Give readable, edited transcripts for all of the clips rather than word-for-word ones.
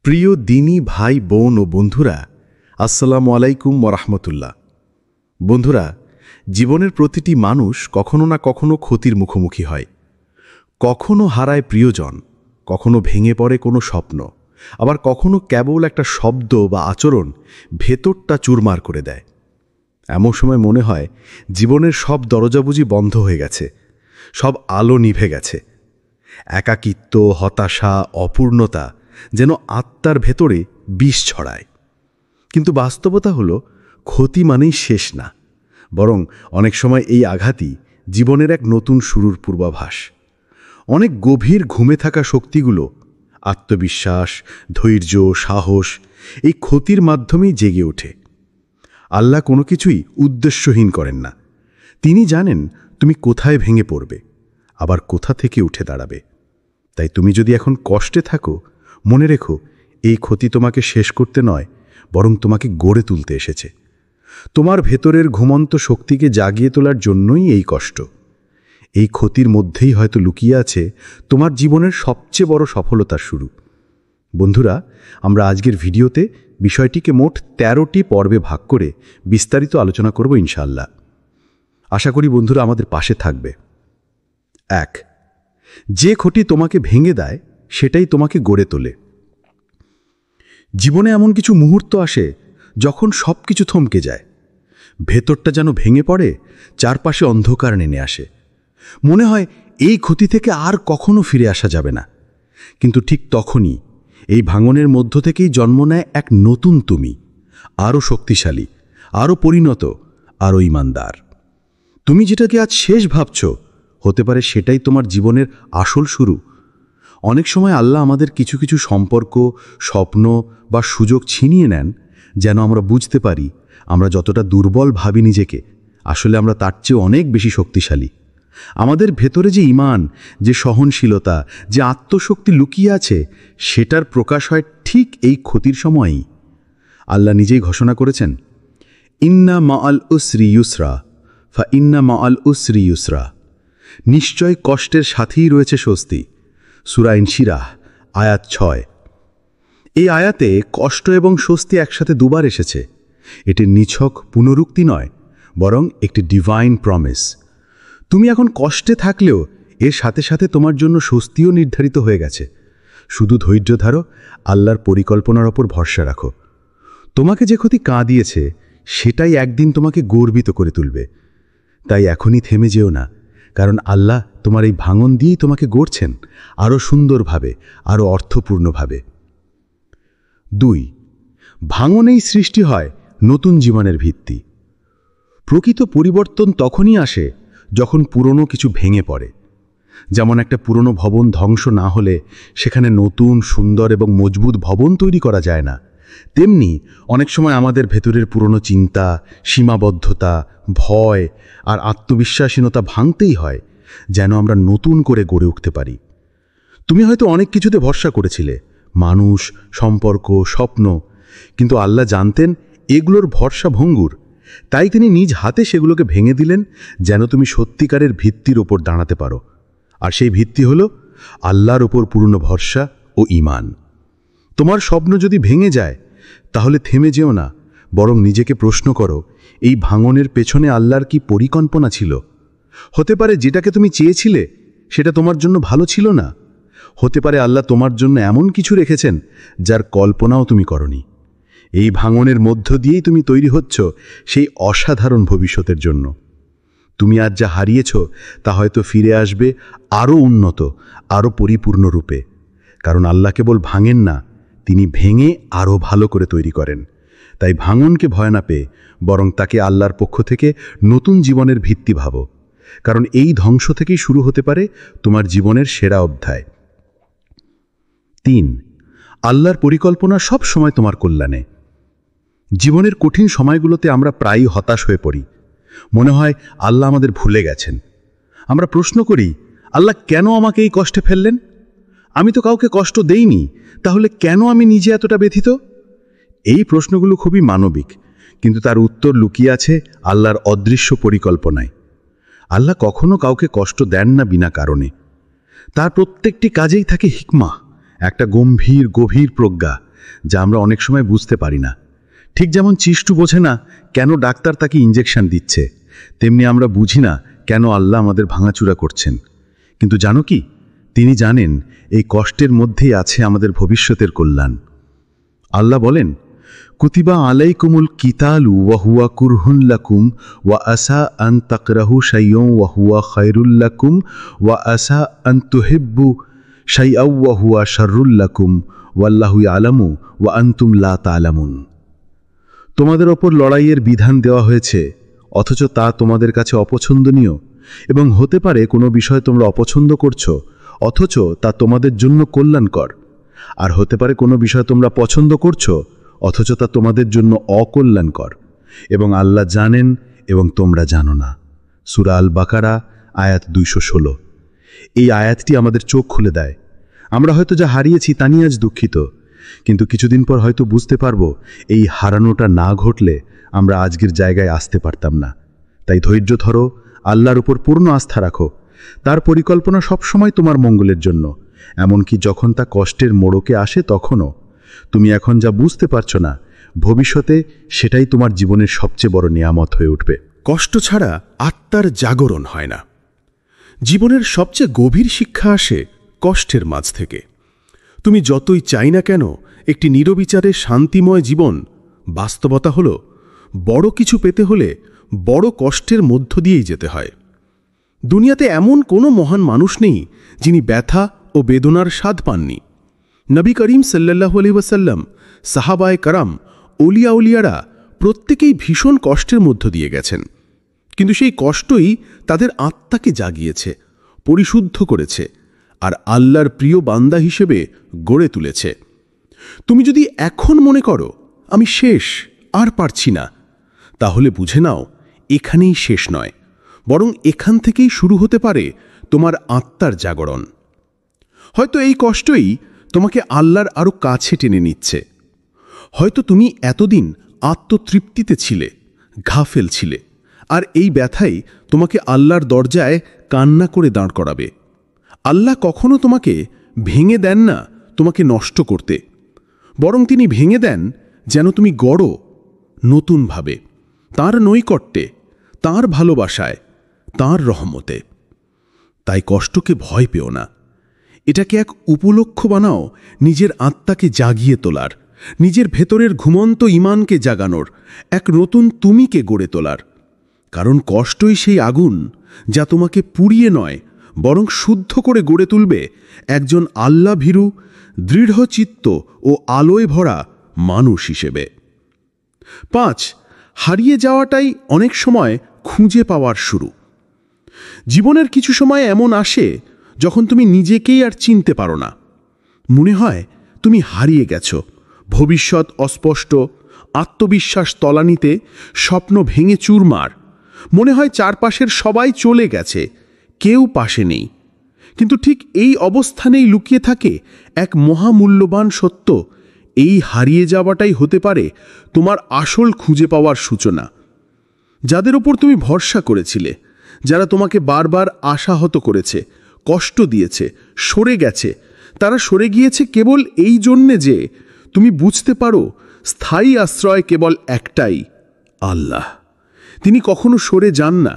প্রিয় দিনী ভাই বোন ও বন্ধুরা, আসসালামু আলাইকুম ওরহমতুল্লাহ। বন্ধুরা, জীবনের প্রতিটি মানুষ কখনো না কখনো ক্ষতির মুখোমুখি হয়। কখনো হারায় প্রিয়জন, কখনো ভেঙে পড়ে কোনো স্বপ্ন, আবার কখনো কেবল একটা শব্দ বা আচরণ ভেতরটা চুরমার করে দেয়। এমন সময় মনে হয় জীবনের সব দরজা বুঝি বন্ধ হয়ে গেছে, সব আলো নিভে গেছে। একাকিত্ব, হতাশা, অপূর্ণতা যেন আত্মার ভেতরে বিষ ছড়ায়। কিন্তু বাস্তবতা হলো, ক্ষতি মানেই শেষ না, বরং অনেক সময় এই আঘাতই জীবনের এক নতুন শুরুর পূর্বাভাস। অনেক গভীর ঘুমে থাকা শক্তিগুলো, আত্মবিশ্বাস, ধৈর্য, সাহস, এই ক্ষতির মাধ্যমেই জেগে ওঠে। আল্লাহ কোনো কিছুই উদ্দেশ্যহীন করেন না। তিনি জানেন তুমি কোথায় ভেঙে পড়বে, আবার কোথা থেকে উঠে দাঁড়াবে। তাই তুমি যদি এখন কষ্টে থাকো, মনে রেখো, এই ক্ষতি তোমাকে শেষ করতে নয়, বরং তোমাকে গড়ে তুলতে এসেছে। তোমার ভেতরের ঘুমন্ত শক্তিকে জাগিয়ে তোলার জন্যই এই কষ্ট। এই ক্ষতির মধ্যেই হয়তো লুকিয়ে আছে তোমার জীবনের সবচেয়ে বড় সফলতার শুরু। বন্ধুরা, আমরা আজকের ভিডিওতে বিষয়টিকে মোট 13টি পর্বে ভাগ করে বিস্তারিত আলোচনা করব ইনশাআল্লাহ। আশা করি বন্ধুরা আমাদের পাশে থাকবে। 1. যে ক্ষতি তোমাকে ভেঙে দেয় সেটাই তোমাকে গড়ে তোলে। জীবনে এমন কিছু মুহূর্ত আসে যখন সব কিছু থমকে যায়, ভেতরটা যেন ভেঙে পড়ে, চারপাশে অন্ধকার নেমে আসে। মনে হয় এই ক্ষতি থেকে আর কখনো ফিরে আসা যাবে না। কিন্তু ঠিক তখনই এই ভাঙনের মধ্য থেকেই জন্ম নেয় এক নতুন তুমি, আরও শক্তিশালী, আরও পরিণত, আরও ঈমানদার। তুমি যেটাকে আজ শেষ ভাবছ, হতে পারে সেটাই তোমার জীবনের আসল শুরু। অনেক সময় আল্লাহ আমাদের কিছু কিছু সম্পর্ক, স্বপ্ন বা সুযোগ ছিনিয়ে নেন, যেন আমরা বুঝতে পারি আমরা যতটা দুর্বল ভাবি নিজেকে, আসলে আমরা তার চেয়ে অনেক বেশি শক্তিশালী। আমাদের ভেতরে যে ঈমান, যে সহনশীলতা, যে আত্মশক্তি লুকিয়ে আছে, সেটার প্রকাশ হয় ঠিক এই ক্ষতির সময়ই। আল্লাহ নিজেই ঘোষণা করেছেন, ইন্না মাআল উসরি ইউসরা, ফা ইন্না মাআল উসরি ইউসরা। নিশ্চয় কষ্টের সাথেই রয়েছে স্বস্তি। সূরা ইনশিরাহ, আয়াত 6। এই আয়াতে কষ্ট এবং স্বস্তি একসাথে দুবার এসেছে। এটি নিছক পুনরুক্তি নয়, বরং একটি ডিভাইন প্রমিস। তুমি এখন কষ্টে থাকলেও এর সাথে সাথে তোমার জন্য স্বস্তিও নির্ধারিত হয়ে গেছে। শুধু ধৈর্য ধরো, আল্লাহর পরিকল্পনার ওপর ভরসা রাখো। তোমাকে যে ক্ষতি কাঁদিয়েছে, সেটাই একদিন তোমাকে গর্বিত করে তুলবে। তাই এখনই থেমে যেও না, কারণ আল্লাহ তোমার এই ভাঙন দিয়েই তোমাকে গড়ছেন আরও সুন্দরভাবে, আরও অর্থপূর্ণভাবে। 2. ভাঙনেই সৃষ্টি হয় নতুন জীবনের ভিত্তি। প্রকৃত পরিবর্তন তখনই আসে যখন পুরনো কিছু ভেঙে পড়ে। যেমন একটা পুরনো ভবন ধ্বংস না হলে সেখানে নতুন, সুন্দর এবং মজবুত ভবন তৈরি করা যায় না, তেমনি অনেক সময় আমাদের ভেতরের পুরনো চিন্তা, সীমাবদ্ধতা, ভয় আর আত্মবিশ্বাসহীনতা ভাঙতেই হয়, যেন আমরা নতুন করে গড়ে উঠতে পারি। তুমি হয়তো অনেক কিছুতে ভরসা করেছিলে, মানুষ, সম্পর্ক, স্বপ্ন, কিন্তু আল্লাহ জানতেন এগুলোর ভরসা ভঙ্গুর। তাই তিনি নিজ হাতে সেগুলোকে ভেঙে দিলেন, যেন তুমি সত্যিকারের ভিত্তির ওপর দাঁড়াতে পারো। আর সেই ভিত্তি হলো আল্লাহর ওপর পূর্ণ ভরসা ও ঈমান। তোমার স্বপ্ন যদি ভেঙে যায়, তাহলে থেমে যেও না, বরং নিজেকে প্রশ্ন করো, এই ভাঙনের পেছনে আল্লাহর কি পরিকল্পনা ছিল? হতে পারে যেটাকে তুমি চেয়েছিলে সেটা তোমার জন্য ভালো ছিল না। হতে পারে আল্লাহ তোমার জন্য এমন কিছু রেখেছেন যার কল্পনাও তুমি করনি। এই ভাঙনের মধ্য দিয়েই তুমি তৈরি হচ্ছ সেই অসাধারণ ভবিষ্যতের জন্য। তুমি আজ যা হারিয়েছ তা হয়তো ফিরে আসবে আরও উন্নত, আরও পরিপূর্ণ রূপে। কারণ আল্লাহ কেবল ভাঙেন না, তিনি ভেঙে আরও ভালো করে তৈরি করেন। তাই ভাঙনকে ভয় না পেয়ে বরং তাকে আল্লাহর পক্ষ থেকে নতুন জীবনের ভিত্তি ভাবো, কারণ এই ধ্বংস থেকেই শুরু হতে পারে তোমার জীবনের সেরা অধ্যায়। 3. আল্লাহর পরিকল্পনা সব সময় তোমার কল্যাণে। জীবনের কঠিন সময়গুলোতে আমরা প্রায়ই হতাশ হয়ে পড়ি। মনে হয় আল্লাহ আমাদের ভুলে গেছেন। আমরা প্রশ্ন করি, আল্লাহ কেন আমাকে এই কষ্টে ফেললেন? আমি তো কাউকে কষ্ট দেইনি, তাহলে কেন আমি নিজে এতটা ব্যথিত? এই প্রশ্নগুলো খুবই মানবিক, কিন্তু তার উত্তর লুকিয়ে আছে আল্লাহর অদৃশ্য পরিকল্পনায়। আল্লাহ কখনো কাউকে কষ্ট দেন না বিনা কারণে। তার প্রত্যেকটি কাজেই থাকে হিকমা, একটা গভীর প্রজ্ঞা, যা আমরা অনেক সময় বুঝতে পারি না। ঠিক যেমন চিষ্টু বোঝে না কেন ডাক্তার তাকে ইঞ্জেকশন দিচ্ছে, তেমনি আমরা বুঝি না কেন আল্লাহ আমাদের ভাঙাচুরা করছেন। কিন্তু জানো কি, তিনি জানেন এই কষ্টের মধ্যেই আছে আমাদের ভবিষ্যতের কল্যাণ। আল্লাহ বলেন, কুতিবা আলাইকুমুল কিতালু ওয়া হুয়া কুরহুন লাকুম ওয়া আসা আন তাকরাহু শাইয়্যান ওয়া হুয়া খায়রুল লাকুম ওয়া আসা আন তুহিব্বু শাইয়্যান ওয়া হুয়া শাররুল লাকুম ওয়াল্লাহু ইয়ালামু ওয়া আনতুম লা তা'লামুন। তোমাদের ওপর লড়াইয়ের বিধান দেওয়া হয়েছে, অথচ তা তোমাদের কাছে অপছন্দনীয়, এবং হতে পারে কোনো বিষয় তোমরা অপছন্দ করছো, অথচ তা তোমাদের জন্য কল্যাণকর। আর হতে পারে কোনো বিষয় তোমরা পছন্দ করছো, অথচ তা তোমাদের জন্য অকল্যাণকর, এবং আল্লাহ জানেন এবং তোমরা জানো না। সূরা আল বাকারা আয়াত 216। এই আয়াতটি আমাদের চোখ খুলে দেয়। আমরা হয়তো যা হারিয়েছি তা নিয়ে আজ দুঃখিত, কিন্তু কিছুদিন পর হয়তো বুঝতে পারবো এই হারানোটা না ঘটলে আমরা আজকের জায়গায় আসতে পারতাম না। তাই ধৈর্য ধরো, আল্লাহর উপর পূর্ণ আস্থা রাখো। তার পরিকল্পনা সবসময় তোমার মঙ্গলের জন্য, এমনকি যখন তা কষ্টের মোড়কে আসে তখনও। তুমি এখন যা বুঝতে পারছো না, ভবিষ্যতে সেটাই তোমার জীবনের সবচেয়ে বড় নিয়ামত হয়ে উঠবে। কষ্ট ছাড়া আত্মার জাগরণ হয় না। জীবনের সবচেয়ে গভীর শিক্ষা আসে কষ্টের মাঝ থেকে। তুমি যতই চাই না কেন একটি নিরবিচারে শান্তিময় জীবন, বাস্তবতা হল বড় কিছু পেতে হলে বড় কষ্টের মধ্য দিয়েই যেতে হয়। দুনিয়াতে এমন কোনো মহান মানুষ নেই যিনি ব্যথা ও বেদনার স্বাদ পাননি। নবী করিম সাল্লাল্লাহু আলাইহি ওয়াসাল্লাম, সাহাবায়ে কারাম, উলিয়ারা প্রত্যেকেই ভীষণ কষ্টের মধ্য দিয়ে গেছেন, কিন্তু সেই কষ্টই তাদের আত্মাকে জাগিয়েছে, পরিশুদ্ধ করেছে, আর আল্লাহর প্রিয় বান্দা হিসেবে গড়ে তুলেছে। তুমি যদি এখন মনে করো আমি শেষ, আর পারছি না, তাহলে বুঝে নাও এখানেই শেষ নয়, বরং এখান থেকেই শুরু হতে পারে তোমার আত্মার জাগরণ। হয়তো এই কষ্টই তোমাকে আল্লাহর আরও কাছে টেনে নিচ্ছে। হয়তো তুমি এতদিন আত্মতৃপ্তিতে ছিলে, ঘাফেল ছিলে, আর এই ব্যথাই তোমাকে আল্লাহর দরজায় কান্না করে দাঁড় করাবে। আল্লাহ কখনো তোমাকে ভেঙে দেন না তোমাকে নষ্ট করতে, বরং তিনি ভেঙে দেন যেন তুমি গড়ো নতুনভাবে, তাঁর নৈকট্যে, তাঁর ভালোবাসায়, তাঁর রহমতে। তাই কষ্টকে ভয় পেও না, এটাকে এক উপলক্ষ বানাও নিজের আত্মাকে জাগিয়ে তোলার, নিজের ভেতরের ঘুমন্ত ঈমানকে জাগানোর, এক নতুন তুমিকে গড়ে তোলার। কারণ কষ্টই সেই আগুন যা তোমাকে পুড়িয়ে নয় বরং শুদ্ধ করে গড়ে তুলবে একজন আল্লাহভীরু, দৃঢ়চিত্ত ও আলোয় ভরা মানুষ হিসেবে। 5. হারিয়ে যাওয়াটাই অনেক সময় খুঁজে পাওয়ার শুরু। জীবনের কিছু সময় এমন আসে যখন তুমি নিজেকেই আর চিনতে পারো না। মনে হয় তুমি হারিয়ে গেছো, ভবিষ্যৎ অস্পষ্ট, আত্মবিশ্বাস তলানিতে, স্বপ্ন ভেঙে চুরমার। মনে হয় চারপাশের সবাই চলে গেছে, কেউ পাশে নেই। কিন্তু ঠিক এই অবস্থানেই লুকিয়ে থাকে এক মহামূল্যবান সত্য। এই হারিয়ে যাওয়াটাই হতে পারে তোমার আসল খুঁজে পাওয়ার সূচনা। যাদের ওপর তুমি ভরসা করেছিলে, যারা তোমাকে বারবার আশাহত করেছে, কষ্ট দিয়েছে, সরে গেছে, তারা সরে গিয়েছে কেবল এই জন্যে যে তুমি বুঝতে পারো স্থায়ী আশ্রয় কেবল একটাই, আল্লাহ। তিনি কখনো সরে যান না,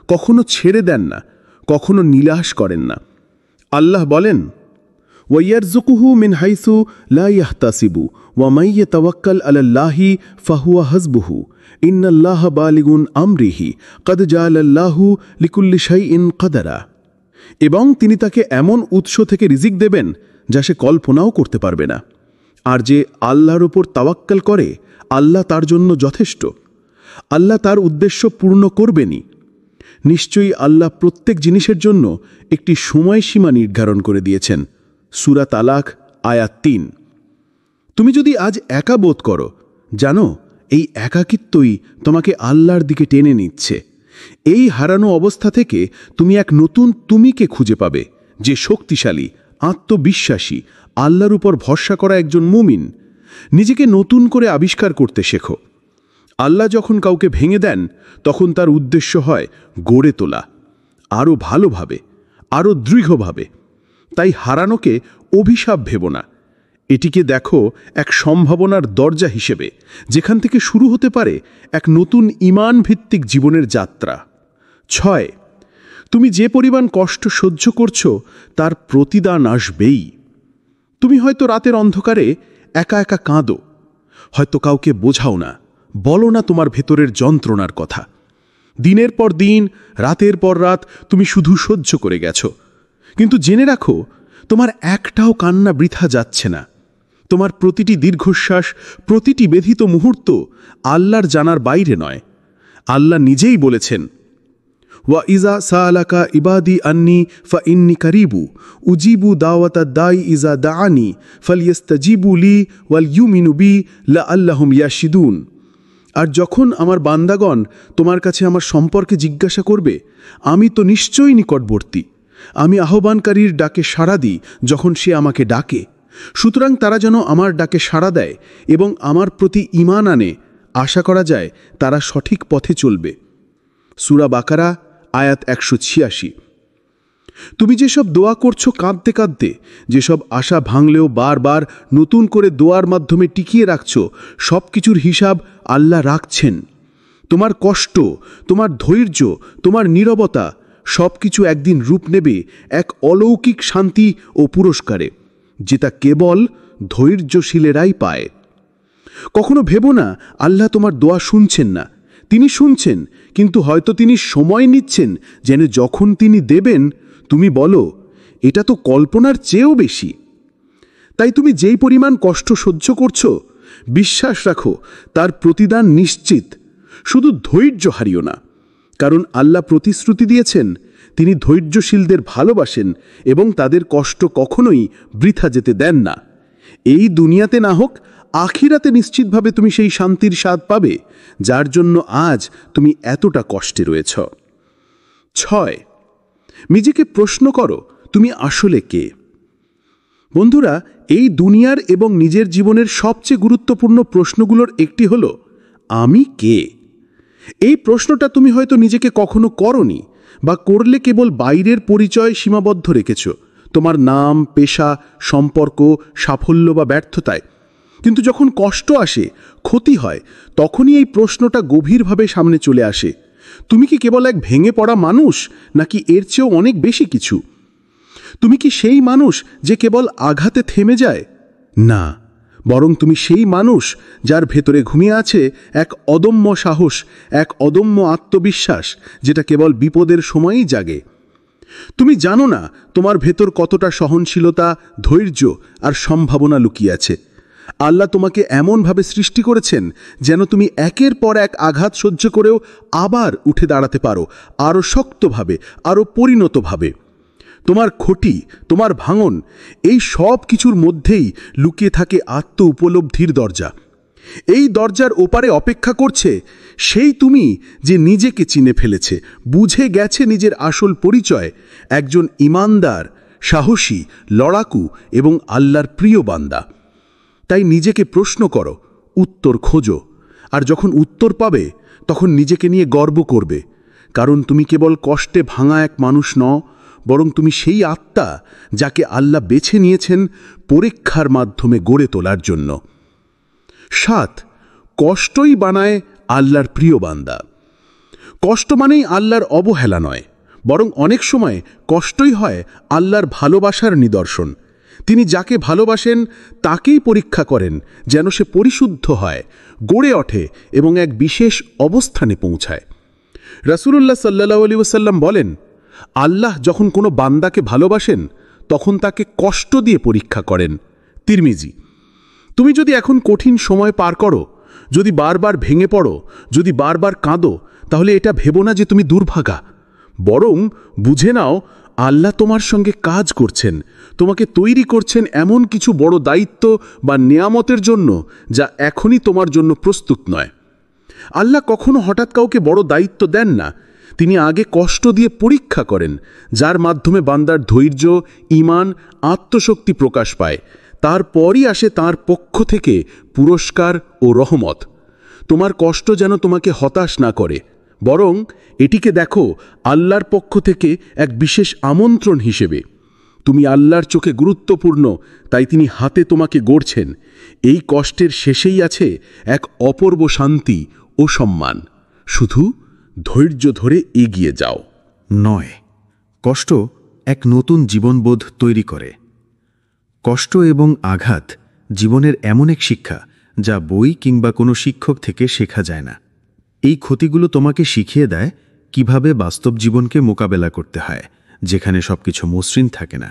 কখনো ছেড়ে দেন না, কখনো নিরাশ করেন না। আল্লাহ বলেন, ওয়াইয়ারযুকুহু মিন হাইসু লা ইয়াহতাসিবু ওয়া মান ইয়াতাওয়াক্কাল আলাল্লাহি ফাহুয়া হাসবুহু ইন্নাল্লাহা বালিগুন আমরিহি কদ জাআলাল্লাহু লিকুল্লি শাইইন কদরা। এবং তিনি তাকে এমন উৎস থেকে রিজিক দেবেন যা সে কল্পনাও করতে পারবে না। আর যে আল্লাহর উপর তাওয়াক্কাল করে, আল্লাহ তার জন্য যথেষ্ট। আল্লাহ তার উদ্দেশ্য পূর্ণ করবেনই। নিশ্চয়ই আল্লাহ প্রত্যেক জিনিসের জন্য একটি সময়সীমা নির্ধারণ করে দিয়েছেন। সূরা তালাক আয়াত 3। তুমি যদি আজ একা বোধ করো, জানো এই একাকিত্বই তোমাকে আল্লাহর দিকে টেনে নিচ্ছে। এই হারানো অবস্থা থেকে তুমি এক নতুন তুমিকে খুঁজে পাবে, যে শক্তিশালী, আত্মবিশ্বাসী, আল্লাহর উপর ভরসা করা একজন মুমিন। নিজেকে নতুন করে আবিষ্কার করতে শেখো। আল্লাহ যখন কাউকে ভেঙে দেন, তখন তার উদ্দেশ্য হয় গড়ে তোলা, আরও ভালোভাবে, আরও দৃঢ়ভাবে। তাই হারানোকে অভিশাপ ভেবো না, এটিকে দেখো এক সম্ভাবনার দরজা হিসেবে, যেখান থেকে শুরু হতে পারে এক নতুন ঈমান ভিত্তিক জীবনের যাত্রা। 6. তুমি যে পরিমাণ কষ্ট সহ্য করছো তার প্রতিদান আসবেই। তুমি হয়তো রাতের অন্ধকারে একা একা কাঁদো, হয়তো কাউকে বোঝাও না, বলো না তোমার ভেতরের যন্ত্রণার কথা। দিনের পর দিন, রাতের পর রাত তুমি শুধু সহ্য করে গেছো। কিন্তু জেনে রাখো, তোমার একটাও কান্না বৃথা যাচ্ছে না। তোমার প্রতিটি দীর্ঘশ্বাস, প্রতিটি ব্যথিত মুহূর্ত আল্লাহর জানার বাইরে নয়। আল্লাহ নিজেই বলেছেন, ওয়া ইজা সাআলাকা ইবাদি আন্নি ফাইন্নি কারিবু উজিবু দাওয়াতা দাই ইজা দাআনি ফালইস্তাজিবু লি ওয়াল ইউমিনু বি লাআল্লাহুম ইয়াশিদুন। আর যখন আমার বান্দাগণ তোমার কাছে আমার সম্পর্কে জিজ্ঞাসা করবে, আমি তো নিশ্চয়ই নিকটবর্তী। আমি আহ্বানকারীর ডাকে সাড়া দিই যখন সে আমাকে ডাকে। সুতরাং তারা যেন আমার ডাকে সাড়া দেয় এবং আমার প্রতি ঈমান আনে। আশা করা যায় তারা সঠিক পথে চলবে। সূরা বাকারা আয়াত 186। তুমি যেসব দোয়া করছো কাঁদতে কাঁদতে, যেসব আশা ভাঙলেও বারবার নতুন করে দোয়ার মাধ্যমে টিকিয়ে রাখছো, সব কিছুর হিসাব আল্লাহ রাখছেন। তোমার কষ্ট, তোমার ধৈর্য, তোমার নীরবতা সব কিছু একদিন রূপ নেবে এক অলৌকিক শান্তি ও পুরস্কারে, যেটা কেবল ধৈর্যশীলেরাই পায়। কখনো ভেবো না আল্লাহ তোমার দোয়া শুনছেন না। তিনি শুনছেন, কিন্তু হয়তো তিনি সময় নিচ্ছেন যেন যখন তিনি দেবেন তুমি বলো, এটা তো কল্পনার চেয়েও বেশি। তাই তুমি যেই পরিমাণ কষ্ট সহ্য করছো, বিশ্বাস রাখো তার প্রতিদান নিশ্চিত। শুধু ধৈর্য হারিও না, কারণ আল্লাহ প্রতিশ্রুতি দিয়েছেন তিনি ধৈর্যশীলদের ভালোবাসেন এবং তাদের কষ্ট কখনোই বৃথা যেতে দেন না। এই দুনিয়াতে না হোক, আখিরাতে নিশ্চিতভাবে তুমি সেই শান্তির স্বাদ পাবে যার জন্য আজ তুমি এতটা কষ্টে রয়েছ। 6. নিজেকে প্রশ্ন করো, তুমি আসলে কে? বন্ধুরা, এই দুনিয়ার এবং নিজের জীবনের সবচেয়ে গুরুত্বপূর্ণ প্রশ্নগুলোর একটি হলো, আমি কে? এই প্রশ্নটা তুমি হয়তো নিজেকে কখনো করনি, বা করলে কেবল বাইরের পরিচয় সীমাবদ্ধ রেখেছ, তোমার নাম, পেশা, সম্পর্ক, সাফল্য বা ব্যর্থতায়। কিন্তু যখন কষ্ট আসে, ক্ষতি হয়, তখনই এই প্রশ্নটা গভীরভাবে সামনে চলে আসে। তুমি কি কেবল এক ভেঙে পড়া মানুষ, নাকি এর চেয়েও অনেক বেশি কিছু? তুমি কি সেই মানুষ যে কেবল আঘাতে থেমে যায়? না, বরং তুমি সেই মানুষ যার ভেতরে ঘুমিয়ে আছে এক অদম্য সাহস, এক অদম্য আত্মবিশ্বাস, যেটা কেবল বিপদের সময়ই জাগে। তুমি জানো না তোমার ভেতর কতটা সহনশীলতা, ধৈর্য আর সম্ভাবনা লুকিয়ে আছে। আল্লাহ তোমাকে এমনভাবে সৃষ্টি করেছেন যেন তুমি একের পর এক আঘাত সহ্য করেও আবার উঠে দাঁড়াতে পারো, আরও শক্তভাবে, আরও পরিণতভাবে। তোমার ক্ষতি, তোমার ভাঙন, এই সব কিছুর মধ্যেই লুকিয়ে থাকে আত্ম উপলব্ধির দরজা। এই দরজার ওপারে অপেক্ষা করছে সেই তুমি যে নিজেকে চিনে ফেলেছে, বুঝে গেছে নিজের আসল পরিচয়, একজন ঈমানদার, সাহসী, লড়াকু এবং আল্লাহর প্রিয় বান্দা। তাই নিজেকে প্রশ্ন করো, উত্তর খোঁজো, আর যখন উত্তর পাবে তখন নিজেকে নিয়ে গর্ব করবে, কারণ তুমি কেবল কষ্টে ভাঙা এক মানুষ নও, বরং তুমি সেই আত্মা যাকে আল্লাহ বেছে নিয়েছেন পরীক্ষার মাধ্যমে গড়ে তোলার জন্য। 7. কষ্টই বানায় আল্লাহর প্রিয় বান্দা। কষ্ট মানেই আল্লাহর অবহেলা নয়, বরং অনেক সময় কষ্টই হয় আল্লাহর ভালোবাসার নিদর্শন। তিনি যাকে ভালোবাসেন তাকেই পরীক্ষা করেন যেন সে পরিশুদ্ধ হয়, গড়ে ওঠে এবং এক বিশেষ অবস্থানে পৌঁছায়। রাসূলুল্লাহ সাল্লাল্লাহু আলাইহি ওয়াসাল্লাম বলেন, আল্লাহ যখন কোনো বান্দাকে ভালোবাসেন তখন তাকে কষ্ট দিয়ে পরীক্ষা করেন। তিরমিজি। তুমি যদি এখন কঠিন সময় পার করো, যদি বারবার ভেঙে পড়ো, যদি বারবার কাঁদো, তাহলে এটা ভেবো না যে তুমি দুর্ভাগা, বরং বুঝে নাও আল্লাহ তোমার সঙ্গে কাজ করছেন, তোমাকে তৈরি করছেন এমন কিছু বড় দায়িত্ব বা নেয়ামতের জন্য যা এখনই তোমার জন্য প্রস্তুত নয়। আল্লাহ কখনো হঠাৎ কাউকে বড় দায়িত্ব দেন না, তিনি আগে কষ্ট দিয়ে পরীক্ষা করেন, যার মাধ্যমে বান্দার ধৈর্য, ঈমান, আত্মশক্তি প্রকাশ পায়। তারপরই আসে তার পক্ষ থেকে পুরস্কার ও রহমত। তোমার কষ্ট যেন তোমাকে হতাশ না করে, বরং এটিকে দেখো আল্লাহর পক্ষ থেকে এক বিশেষ আমন্ত্রণ হিসেবে। তুমি আল্লাহর চোখে গুরুত্বপূর্ণ, তাই তিনি হাতে তোমাকে গড়ছেন। এই কষ্টের শেষেই আছে এক অপূর্ব শান্তি ও সম্মান। শুধু ধৈর্য ধরে এগিয়ে যাও। 9 কষ্ট এক নতুন জীবনবোধ তৈরি করে। কষ্ট এবং আঘাত জীবনের এমন এক শিক্ষা যা বই কিংবা কোনো শিক্ষক থেকে শেখা যায় না। এই ক্ষতিগুলো তোমাকে শিখিয়ে দেয় কিভাবে বাস্তব জীবনকে মোকাবেলা করতে হয়, যেখানে সবকিছু মসৃণ থাকে না,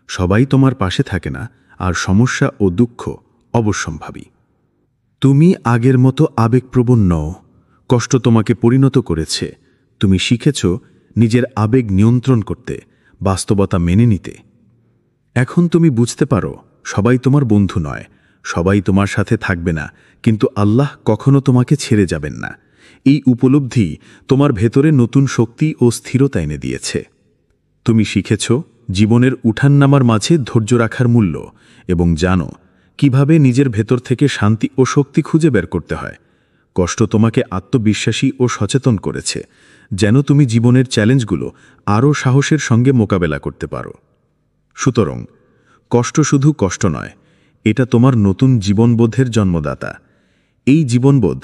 সবাই তোমার পাশে থাকে না, আর সমস্যা ও দুঃখ অবশ্যম্ভাবী। তুমি আগের মতো আবেগপ্রবণ নও। কষ্ট তোমাকে পরিণত করেছে। তুমি শিখেছ নিজের আবেগ নিয়ন্ত্রণ করতে, বাস্তবতা মেনে নিতে। এখন তুমি বুঝতে পারো সবাই তোমার বন্ধু নয়, সবাই তোমার সাথে থাকবে না, কিন্তু আল্লাহ কখনো তোমাকে ছেড়ে যাবেন না। এই উপলব্ধি তোমার ভেতরে নতুন শক্তি ও স্থিরতা এনে দিয়েছে। তুমি শিখেছ জীবনের উঠাননামার মাঝে ধৈর্য রাখার মূল্য এবং জানো কিভাবে নিজের ভেতর থেকে শান্তি ও শক্তি খুঁজে বের করতে হয়। কষ্ট তোমাকে আত্মবিশ্বাসী ও সচেতন করেছে, যেন তুমি জীবনের চ্যালেঞ্জগুলো আরও সাহসের সঙ্গে মোকাবেলা করতে পারো। সুতরাং কষ্ট শুধু কষ্ট নয়, এটা তোমার নতুন জীবনবোধের জন্মদাতা। এই জীবনবোধ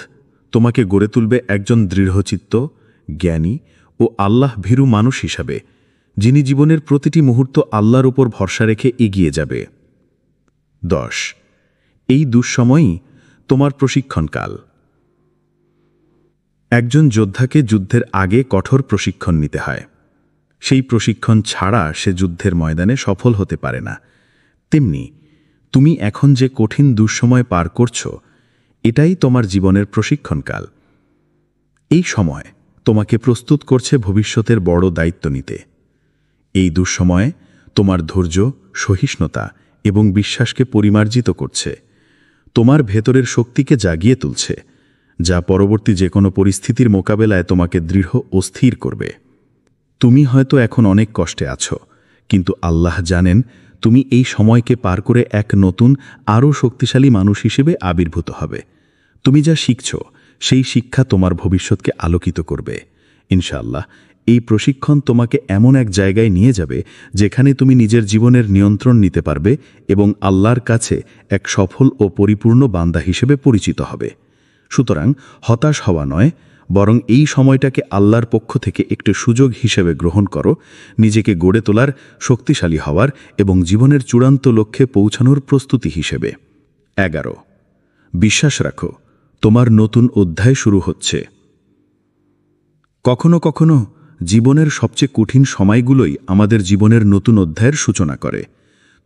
তোমাকে গড়ে তুলবে একজন দৃঢ়চিত্ত, জ্ঞানী ও আল্লাহ ভীরু মানুষ হিসাবে, যিনি জীবনের প্রতিটি মুহূর্ত আল্লাহর উপর ভরসা রেখে এগিয়ে যাবে। 10 এই দুঃসময়ই তোমার প্রশিক্ষণকাল। একজন যোদ্ধাকে যুদ্ধের আগে কঠোর প্রশিক্ষণ নিতে হয়। সেই প্রশিক্ষণ ছাড়া সে যুদ্ধের ময়দানে সফল হতে পারে না। তেমনি তুমি এখন যে কঠিন দুঃসময় পার করছো, এটাই তোমার জীবনের প্রশিক্ষণকাল। এই সময় তোমাকে প্রস্তুত করছে ভবিষ্যতের বড় দায়িত্ব নিতে। এই দুঃসময়ে তোমার ধৈর্য, সহিষ্ণুতা এবং বিশ্বাসকে পরিমার্জিত করছে, তোমার ভেতরের শক্তিকে জাগিয়ে তুলছে, যা পরবর্তী যে কোনো পরিস্থিতির মোকাবেলায় তোমাকে দৃঢ় ও স্থির করবে। তুমি হয়তো এখন অনেক কষ্টে আছো, কিন্তু আল্লাহ জানেন তুমি এই সময়কে পার করে এক নতুন, আরও শক্তিশালী মানুষ হিসেবে আবির্ভূত হবে। তুমি যা শিখছ সেই শিক্ষা তোমার ভবিষ্যৎকে আলোকিত করবে। ইনশাআল্লাহ এই প্রশিক্ষণ তোমাকে এমন এক জায়গায় নিয়ে যাবে যেখানে তুমি নিজের জীবনের নিয়ন্ত্রণ নিতে পারবে এবং আল্লাহর কাছে এক সফল ও পরিপূর্ণ বান্দা হিসেবে পরিচিত হবে। সুতরাং হতাশ হওয়া নয়, বরং এই সময়টাকে আল্লাহর পক্ষ থেকে একটি সুযোগ হিসেবে গ্রহণ করো, নিজেকে গড়ে তোলার, শক্তিশালী হওয়ার এবং জীবনের চূড়ান্ত লক্ষ্যে পৌঁছানোর প্রস্তুতি হিসেবে। 11 বিশ্বাস রাখো, তোমার নতুন অধ্যায় শুরু হচ্ছে। কখনো কখনো জীবনের সবচেয়ে কঠিন সময়গুলোই আমাদের জীবনের নতুন অধ্যায়ের সূচনা করে।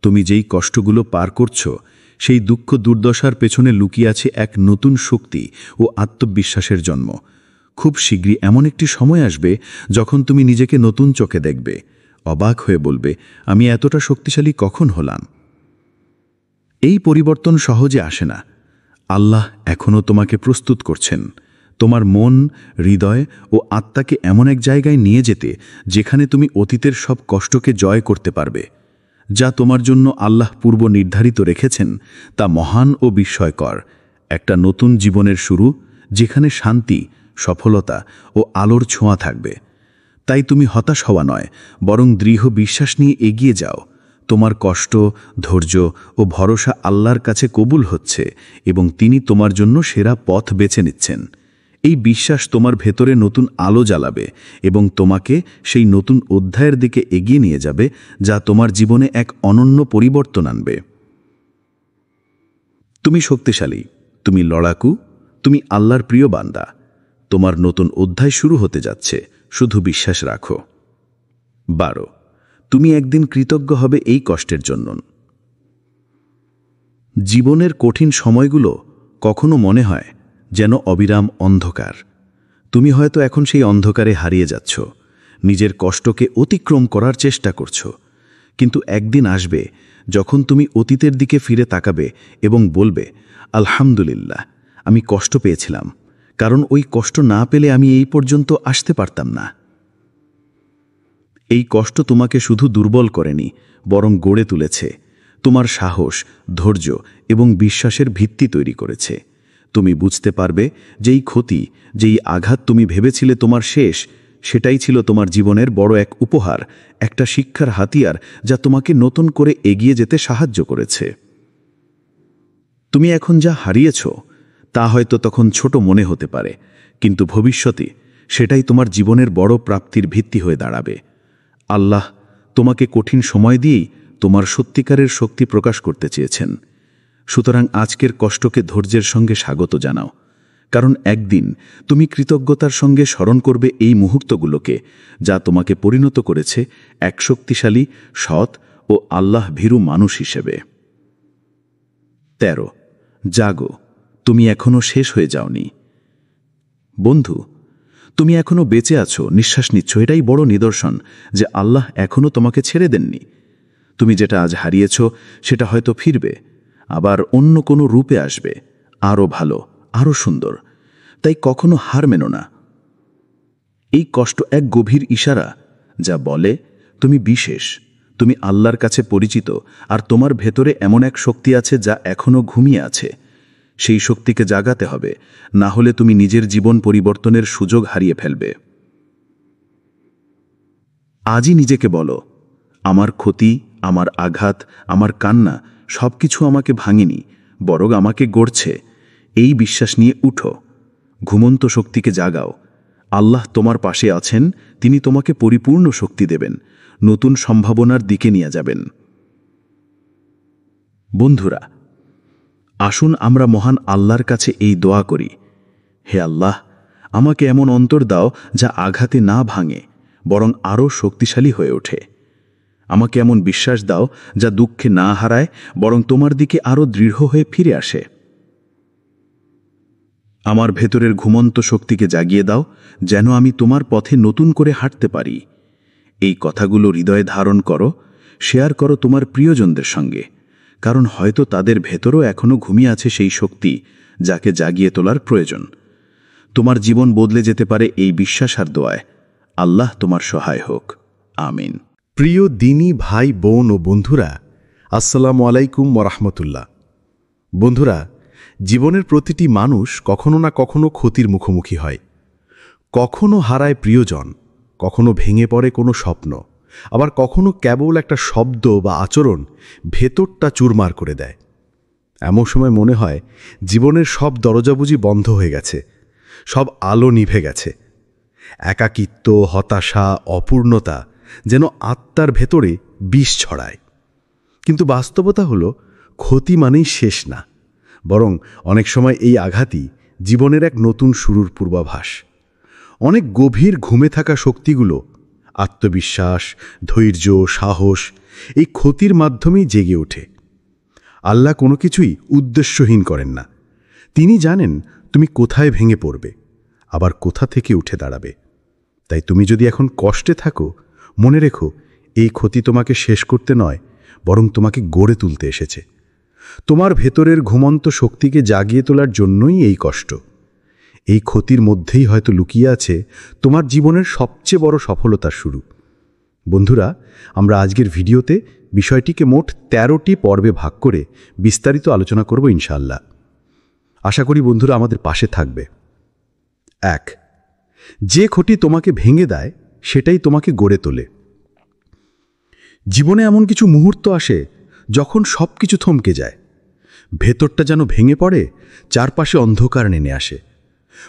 তুমি যেই কষ্টগুলো পার করছো, সেই দুঃখ দুর্দশার পেছনে লুকিয়ে আছে এক নতুন শক্তি ও আত্মবিশ্বাসের জন্ম। খুব শীঘ্রই এমন একটি সময় আসবে যখন তুমি নিজেকে নতুন চোখে দেখবে, অবাক হয়ে বলবে, আমি এতটা শক্তিশালী কখন হলাম? এই পরিবর্তন সহজে আসে না। আল্লাহ এখনও তোমাকে প্রস্তুত করছেন, তোমার মন, হৃদয় ও আত্মাকে এমন এক জায়গায় নিয়ে যেতে যেখানে তুমি অতীতের সব কষ্টকে জয় করতে পারবে। যা তোমার জন্য আল্লাহ পূর্ব নির্ধারিত রেখেছেন তা মহান ও বিস্ময়কর, একটা নতুন জীবনের শুরু যেখানে শান্তি, সফলতা ও আলোর ছোঁয়া থাকবে। তাই তুমি হতাশ হওয়া নয়, বরং দৃঢ় বিশ্বাস নিয়ে এগিয়ে যাও। তোমার কষ্ট, ধৈর্য ও ভরসা আল্লাহর কাছে কবুল হচ্ছে এবং তিনি তোমার জন্য সেরা পথ বেছে নিচ্ছেন। এই বিশ্বাস তোমার ভেতরে নতুন আলো জ্বালাবে এবং তোমাকে সেই নতুন অধ্যায়ের দিকে এগিয়ে নিয়ে যাবে, যা তোমার জীবনে এক অনন্য পরিবর্তন আনবে। তুমি শক্তিশালী, তুমি লড়াকু, তুমি আল্লাহর প্রিয় বান্দা। তোমার নতুন অধ্যায় শুরু হতে যাচ্ছে, শুধু বিশ্বাস রাখো। 12 তুমি একদিন কৃতজ্ঞ হবে এই কষ্টের জন্য। জীবনের কঠিন সময়গুলো কখনো মনে হয় যেন অবিরাম অন্ধকার। তুমি হয়তো এখন সেই অন্ধকারে হারিয়ে যাচ্ছ, নিজের কষ্টকে অতিক্রম করার চেষ্টা করছো। কিন্তু একদিন আসবে যখন তুমি অতীতের দিকে ফিরে তাকাবে এবং বলবে, আলহামদুলিল্লাহ, আমি কষ্ট পেয়েছিলাম, কারণ ওই কষ্ট না পেলে আমি এই পর্যন্ত আসতে পারতাম না। এই কষ্ট তোমাকে শুধু দুর্বল করেনি, বরং গড়ে তুলেছে। তোমার সাহস, ধৈর্য এবং বিশ্বাসের ভিত্তি তৈরি করেছে। তুমি বুঝতে পারবে যেই ক্ষতি, যেই আঘাত তুমি ভেবেছিলে তোমার শেষ, সেটাই ছিল তোমার জীবনের বড় এক উপহার, একটা শিক্ষার হাতিয়ার যা তোমাকে নতুন করে এগিয়ে যেতে সাহায্য করেছে। তুমি এখন যা হারিয়েছ তা হয়তো তখন ছোট মনে হতে পারে, কিন্তু ভবিষ্যতে সেটাই তোমার জীবনের বড় প্রাপ্তির ভিত্তি হয়ে দাঁড়াবে। আল্লাহ তোমাকে কঠিন সময় দিয়েই তোমার সত্যিকারের শক্তি প্রকাশ করতে চেয়েছেন। সুতরাং আজকের কষ্টকে ধৈর্যের সঙ্গে স্বাগত জানাও, কারণ একদিন তুমি কৃতজ্ঞতার সঙ্গে স্মরণ করবে এই মুহূর্তগুলোকে, যা তোমাকে পরিণত করেছে এক শক্তিশালী, সৎ ও আল্লাহ ভীরু মানুষ হিসেবে। 13 জাগো, তুমি এখনো শেষ হয়ে যাওনি। বন্ধু, তুমি এখনো বেঁচে আছো, নিঃশ্বাস নিচ্ছ, এটাই বড় নিদর্শন যে আল্লাহ এখনো তোমাকে ছেড়ে দেননি। তুমি যেটা আজ হারিয়েছ সেটা হয়তো ফিরবে, আবার অন্য কোনো রূপে আসবে, আরও ভালো, আরও সুন্দর। তাই কখনো হার মেনো না। এই কষ্ট এক গভীর ইশারা যা বলে তুমি বিশেষ, তুমি আল্লাহর কাছে পরিচিত, আর তোমার ভেতরে এমন এক শক্তি আছে যা এখনো ঘুমিয়ে আছে। সেই শক্তিকে জাগাতে হবে, না হলে তুমি নিজের জীবন পরিবর্তনের সুযোগ হারিয়ে ফেলবে। আজই নিজেকে বলো, আমার ক্ষতি, আমার আঘাত, আমার কান্না সবকিছু আমাকে ভাঙেনি, বরং আমাকে গড়ছে। এই বিশ্বাস নিয়ে উঠো, ঘুমন্ত শক্তিকে জাগাও। আল্লাহ তোমার পাশে আছেন, তিনি তোমাকে পরিপূর্ণ শক্তি দেবেন, নতুন সম্ভাবনার দিকে নিয়ে যাবেন। বন্ধুরা, আসুন আমরা মহান আল্লাহর কাছে এই দোয়া করি, হে আল্লাহ, আমাকে এমন অন্তর দাও যা আঘাতে না ভাঙে, বরং আরও শক্তিশালী হয়ে ওঠে। আমাকে এমন বিশ্বাস দাও যা দুঃখে না হারায়, বরং তোমার দিকে আরও দৃঢ় হয়ে ফিরে আসে। আমার ভেতরের ঘুমন্ত শক্তিকে জাগিয়ে দাও, যেন আমি তোমার পথে নতুন করে হাঁটতে পারি। এই কথাগুলো হৃদয়ে ধারণ করো, শেয়ার করো তোমার প্রিয়জনদের সঙ্গে, কারণ হয়তো তাদের ভেতরও এখনো ঘুমিয়ে আছে সেই শক্তি যাকে জাগিয়ে তোলার প্রয়োজন। তোমার জীবন বদলে যেতে পারে এই বিশ্বাস আর দোয়ায়। আল্লাহ তোমার সহায় হোক। আমিন। প্রিয় দিনী ভাই, বোন ও বন্ধুরা, আসসালামু আলাইকুম ওয়ারাহমাতুল্লাহ। বন্ধুরা, জীবনের প্রতিটি মানুষ কখনো না কখনো ক্ষতির মুখোমুখি হয়। কখনো হারায় প্রিয়জন, কখনো ভেঙে পড়ে কোনো স্বপ্ন, আবার কখনো কেবল একটা শব্দ বা আচরণ ভেতরটা চুরমার করে দেয়। এমন সময় মনে হয় জীবনের সব দরজা বুঝি বন্ধ হয়ে গেছে, সব আলো নিভে গেছে। একাকিত্ব, হতাশা, অপূর্ণতা যেন আত্মার ভেতরে বিষ ছড়ায়। কিন্তু বাস্তবতা হলো, ক্ষতি মানেই শেষ না, বরং অনেক সময় এই আঘাতই জীবনের এক নতুন শুরুর পূর্বাভাস। অনেক গভীর ঘুমে থাকা শক্তিগুলো, আত্মবিশ্বাস, ধৈর্য, সাহস, এই ক্ষতির মাধ্যমেই জেগে ওঠে। আল্লাহ কোনো কিছুই উদ্দেশ্যহীন করেন না। তিনি জানেন তুমি কোথায় ভেঙে পড়বে, আবার কোথা থেকে উঠে দাঁড়াবে। তাই তুমি যদি এখন কষ্টে থাকো, মনে রেখো, এই ক্ষতি তোমাকে শেষ করতে নয়, বরং তোমাকে গড়ে তুলতে এসেছে। তোমার ভেতরের ঘুমন্ত শক্তিকে জাগিয়ে তোলার জন্যই এই কষ্ট। এই ক্ষতির মধ্যেই হয়তো লুকিয়ে আছে তোমার জীবনের সবচেয়ে বড় সফলতার শুরু। বন্ধুরা, আমরা আজকের ভিডিওতে বিষয়টিকে মোট 13টি পর্বে ভাগ করে বিস্তারিত আলোচনা করব ইনশাআল্লাহ। আশা করি বন্ধুরা আমাদের পাশে থাকবে। 1. যে ক্ষতি তোমাকে ভেঙে দেয় সেটাই তোমাকে গড়ে তোলে। জীবনে এমন কিছু মুহূর্ত আসে যখন সব কিছু থমকে যায়, ভেতরটা যেন ভেঙে পড়ে, চারপাশে অন্ধকার নেমে আসে।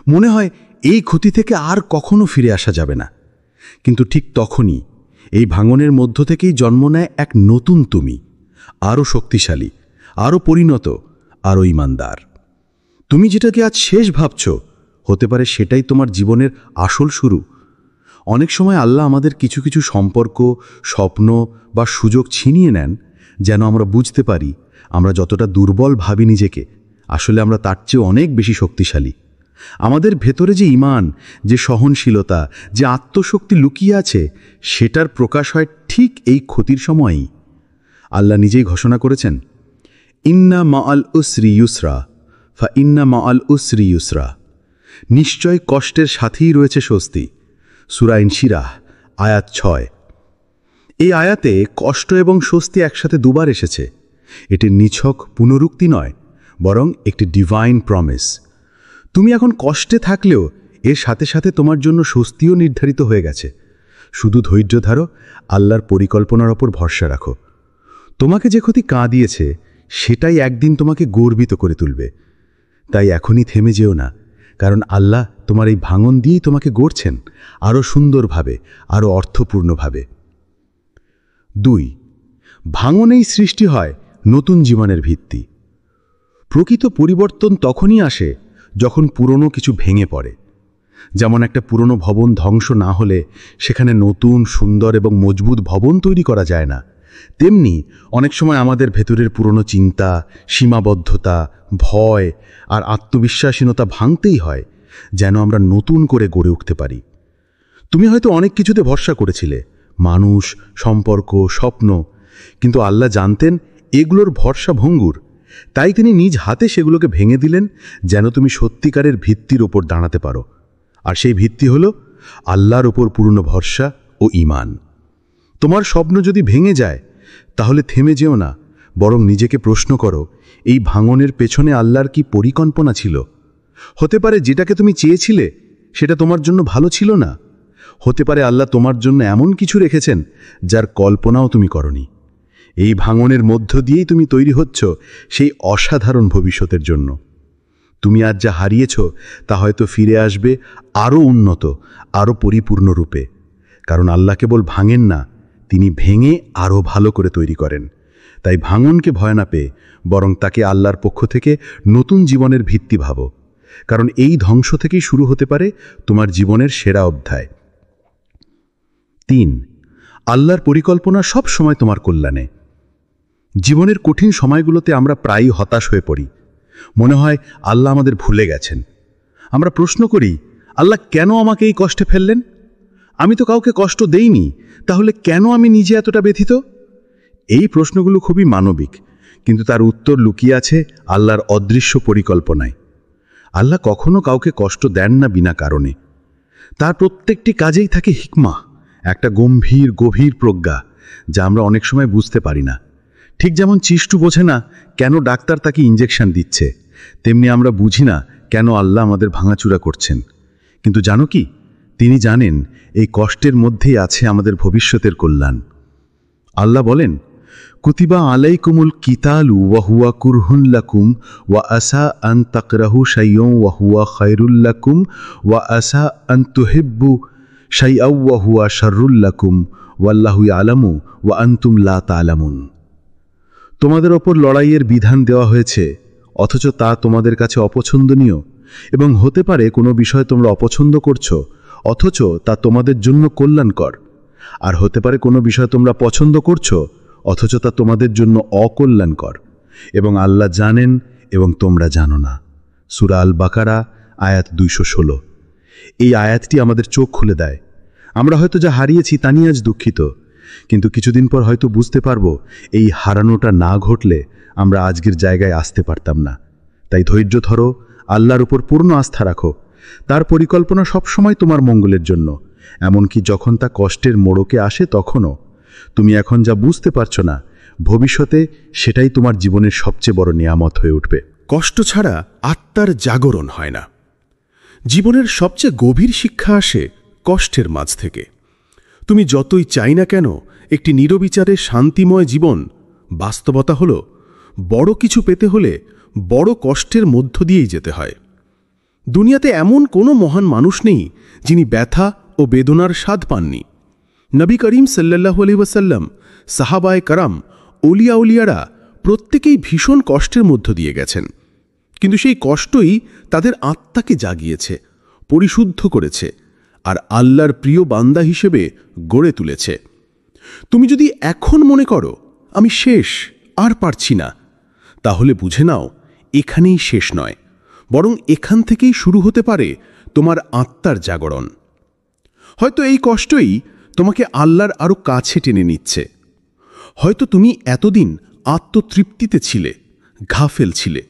মনে হয় এই ক্ষতি থেকে আর কখনো ফিরে আসা যাবে না। কিন্তু ঠিক তখনই এই ভাঙনের মধ্য থেকেই জন্ম নেয় এক নতুন তুমি, আরও শক্তিশালী, আরও পরিণত, আরও ঈমানদার। তুমি যেটাকে আজ শেষ ভাবছ, হতে পারে সেটাই তোমার জীবনের আসল শুরু। অনেক সময় আল্লাহ আমাদের কিছু কিছু সম্পর্ক, স্বপ্ন বা সুযোগ ছিনিয়ে নেন, যেন আমরা বুঝতে পারি আমরা যতটা দুর্বল ভাবি নিজেকে, আসলে আমরা তার চেয়ে অনেক বেশি শক্তিশালী। আমাদের ভেতরে যে ঈমান, যে সহনশীলতা, যে আত্মশক্তি লুকিয়ে আছে, সেটার প্রকাশ হয় ঠিক এই ক্ষতির সময়ই। আল্লাহ নিজেই ঘোষণা করেছেন, ইন্না মাআল উসরি ইউসরা, ফা ইন্না মাআল উসরি ইউসরা। নিশ্চয় কষ্টের সাথেই রয়েছে স্বস্তি। সূরা ইনশিরাহ, আয়াত 6। এই আয়াতে কষ্ট এবং স্বস্তি একসাথে দুবার এসেছে। এটি নিছক পুনরুক্তি নয়, বরং একটি ডিভাইন প্রমিস। তুমি এখন কষ্টে থাকলেও এর সাথে সাথে তোমার জন্য স্বস্তিও নির্ধারিত হয়ে গেছে। শুধু ধৈর্য ধরো, আল্লাহর পরিকল্পনার ওপর ভরসা রাখো। তোমাকে যে ক্ষতি দিয়েছে সেটাই একদিন তোমাকে গর্বিত করে তুলবে। তাই এখনই থেমে যেও না, কারণ আল্লাহ তোমার এই ভাঙন দিয়েই তোমাকে গড়ছেন আরও সুন্দরভাবে, আরও অর্থপূর্ণভাবে। 2. ভাঙনেই সৃষ্টি হয় নতুন জীবনের ভিত্তি। প্রকৃত পরিবর্তন তখনই আসে যখন পুরনো কিছু ভেঙে পড়ে। যেমন একটা পুরনো ভবন ধ্বংস না হলে সেখানে নতুন, সুন্দর এবং মজবুত ভবন তৈরি করা যায় না, তেমনি অনেক সময় আমাদের ভেতরের পুরনো চিন্তা, সীমাবদ্ধতা, ভয় আর আত্মবিশ্বাসহীনতা ভাঙতেই হয়, যেন আমরা নতুন করে গড়ে উঠতে পারি। তুমি হয়তো অনেক কিছুতে ভরসা করেছিলে, মানুষ, সম্পর্ক, স্বপ্ন, কিন্তু আল্লাহ জানতেন এগুলোর ভরসা ভঙ্গুর। তাই তিনি নিজ হাতে সেগুলোকে ভেঙে দিলেন, যেন তুমি সত্যিকারের ভিত্তির ওপর দাঁড়াতে পারো। আর সেই ভিত্তি হলো আল্লাহর ওপর পূর্ণ ভরসা ও ঈমান। তোমার স্বপ্ন যদি ভেঙে যায় তাহলে থেমে যেও না, বরং নিজেকে প্রশ্ন করো, এই ভাঙনের পেছনে আল্লাহর কি পরিকল্পনা ছিল? হতে পারে যেটাকে তুমি চেয়েছিলে সেটা তোমার জন্য ভালো ছিল না। হতে পারে আল্লাহ তোমার জন্য এমন কিছু রেখেছেন যার কল্পনাও তুমি করনি। এই ভাঙনের মধ্য দিয়েই তুমি তৈরি হচ্ছ সেই অসাধারণ ভবিষ্যতের জন্য। তুমি আজ যা হারিয়েছ তা হয়তো ফিরে আসবে আরও উন্নত, আরও পরিপূর্ণ রূপে। কারণ আল্লাহ কেবল ভাঙেন না, তিনি ভেঙে আরও ভালো করে তৈরি করেন। তাই ভাঙনকে ভয় না পেয়ে বরং তাকে আল্লাহর পক্ষ থেকে নতুন জীবনের ভিত্তি ভাবো, কারণ এই ধ্বংস থেকেই শুরু হতে পারে তোমার জীবনের সেরা অধ্যায়। 3. আল্লাহর পরিকল্পনা সব সময় তোমার কল্যাণে। জীবনের কঠিন সময়গুলোতে আমরা প্রায়ই হতাশ হয়ে পড়ি। মনে হয় আল্লাহ আমাদের ভুলে গেছেন। আমরা প্রশ্ন করি, আল্লাহ কেন আমাকে এই কষ্টে ফেললেন? আমি তো কাউকে কষ্ট দেইনি, তাহলে কেন আমি নিজে এতটা ব্যথিত? এই প্রশ্নগুলো খুবই মানবিক, কিন্তু তার উত্তর লুকিয়ে আছে আল্লাহর অদৃশ্য পরিকল্পনায়। আল্লাহ কখনো কাউকে কষ্ট দেন না বিনা কারণে। তার প্রত্যেকটি কাজেই থাকে হিকমা, একটা গভীর প্রজ্ঞা, যা আমরা অনেক সময় বুঝতে পারি না। ঠিক যেমন চিষ্টু বোঝে না কেন ডাক্তার তাকে ইঞ্জেকশন দিচ্ছে, তেমনি আমরা বুঝি না কেন আল্লাহ আমাদের ভাঙাচুরা করছেন। কিন্তু জানো কি, তিনি জানেন এই কষ্টের মধ্যেই আছে আমাদের ভবিষ্যতের কল্যাণ। আল্লাহ বলেন, কুতিবা আলাইকুমুল কিতালু ওয়া হুয়া কুরহুন লাকুম ওয়া আসা আন তাকরাহু শাইয়্যান ওয়া হুয়া খায়রুল লাকুম ওয়া আসা আন তুহিব্বু শাইয়্যান ওয়া হুয়া শাররুল লাকুম ওয়াল্লাহু ইয়ালামু ওয়া আনতুম লা তা'লামুন। তোমাদের ওপর লড়াইয়ের বিধান দেওয়া হয়েছে, অথচ তা তোমাদের কাছে অপছন্দনীয়, এবং হতে পারে কোনো বিষয় তোমরা অপছন্দ করছো, অথচ তা তোমাদের জন্য কল্যাণকর। আর হতে পারে কোনো বিষয় তোমরা পছন্দ করছো, অথচ তা তোমাদের জন্য অকল্যাণকর, এবং আল্লাহ জানেন এবং তোমরা জানো না। সূরা আল বাকারা, আয়াত 216। এই আয়াতটি আমাদের চোখ খুলে দেয়। আমরা হয়তো যা হারিয়েছি তা নিয়ে আজ দুঃখিত, কিন্তু কিছুদিন পর হয়তো বুঝতে পারবো এই হারানোটা না ঘটলে আমরা আজকের জায়গায় আসতে পারতাম না। তাই ধৈর্য ধরো, আল্লাহর উপর পূর্ণ আস্থা রাখো। তার পরিকল্পনা সবসময় তোমার মঙ্গলের জন্য, এমনকি যখন তা কষ্টের মোড়কে আসে তখনও। তুমি এখন যা বুঝতে পারছো না, ভবিষ্যতে সেটাই তোমার জীবনের সবচেয়ে বড় নিয়ামত হয়ে উঠবে। কষ্ট ছাড়া আত্মার জাগরণ হয় না। জীবনের সবচেয়ে গভীর শিক্ষা আসে কষ্টের মাঝ থেকে। তুমি যতই চাই না কেন একটি নিরবিচারে শান্তিময় জীবন, বাস্তবতা হলো বড় কিছু পেতে হলে বড় কষ্টের মধ্য দিয়েই যেতে হয়। দুনিয়াতে এমন কোনো মহান মানুষ নেই যিনি ব্যথা ও বেদনার স্বাদ পাননি। নবী করিম সাল্লাল্লাহু আলাইহি ওয়াসাল্লাম, সাহাবায়ে কারাম, উলিয়ারা প্রত্যেকেই ভীষণ কষ্টের মধ্য দিয়ে গেছেন, কিন্তু সেই কষ্টই তাদের আত্মাকে জাগিয়েছে, পরিশুদ্ধ করেছে আর আল্লাহর প্রিয় বান্দা হিসেবে গড়ে তুলেছে। তুমি যদি এখন মনে করো আমি শেষ, আর পারছি না, তাহলে বুঝে নাও এখানেই শেষ নয়, বরং এখান থেকেই শুরু হতে পারে তোমার আত্মার জাগরণ। হয়তো এই কষ্টই তোমাকে আল্লাহর আরো কাছে টেনে নিচ্ছে। হয়তো তুমি এতদিন আত্মতৃপ্তিতে ছিলে, ঘাফেল ছিলে,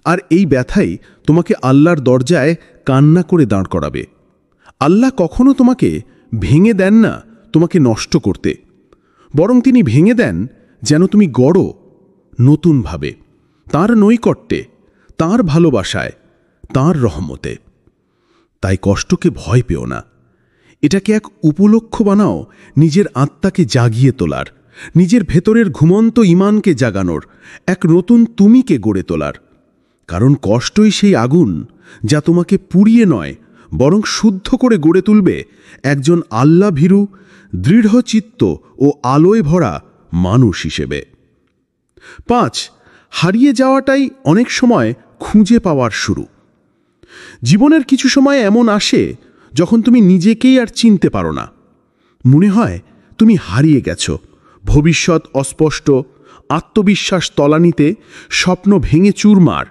আর এই ব্যথাই তোমাকে আল্লাহর দরজায় কান্না করে দাঁড় করাবে। আল্লাহ কখনো তোমাকে ভেঙে দেন না তোমাকে নষ্ট করতে, বরং তিনি ভেঙে দেন যেন তুমি গড়ো নতুনভাবে, তাঁর নৈকট্যে, তাঁর ভালোবাসায়, তাঁর রহমতে। তাই কষ্টকে ভয় পেও না। এটাকে এক উপলক্ষ্য বানাও, নিজের আত্মাকে জাগিয়ে তোলার, নিজের ভেতরের ঘুমন্ত ইমানকে জাগানোর, এক নতুন তুমিকে গড়ে তোলার। কারণ কষ্টই সেই আগুন যা তোমাকে পুড়িয়ে নয় বরং শুদ্ধ করে গড়ে তুলবে একজন আল্লাভীরু, দৃঢ়চিত্ত ও আলোয় ভরা মানুষ হিসেবে। 5. হারিয়ে যাওয়াটাই অনেক সময় খুঁজে পাওয়ার শুরু। জীবনের কিছু সময় এমন আসে যখন তুমি নিজেকেই আর চিনতে পারো না। মনে হয় তুমি হারিয়ে গেছো, ভবিষ্যৎ অস্পষ্ট, আত্মবিশ্বাস তলানিতে, স্বপ্ন ভেঙে চুরমার।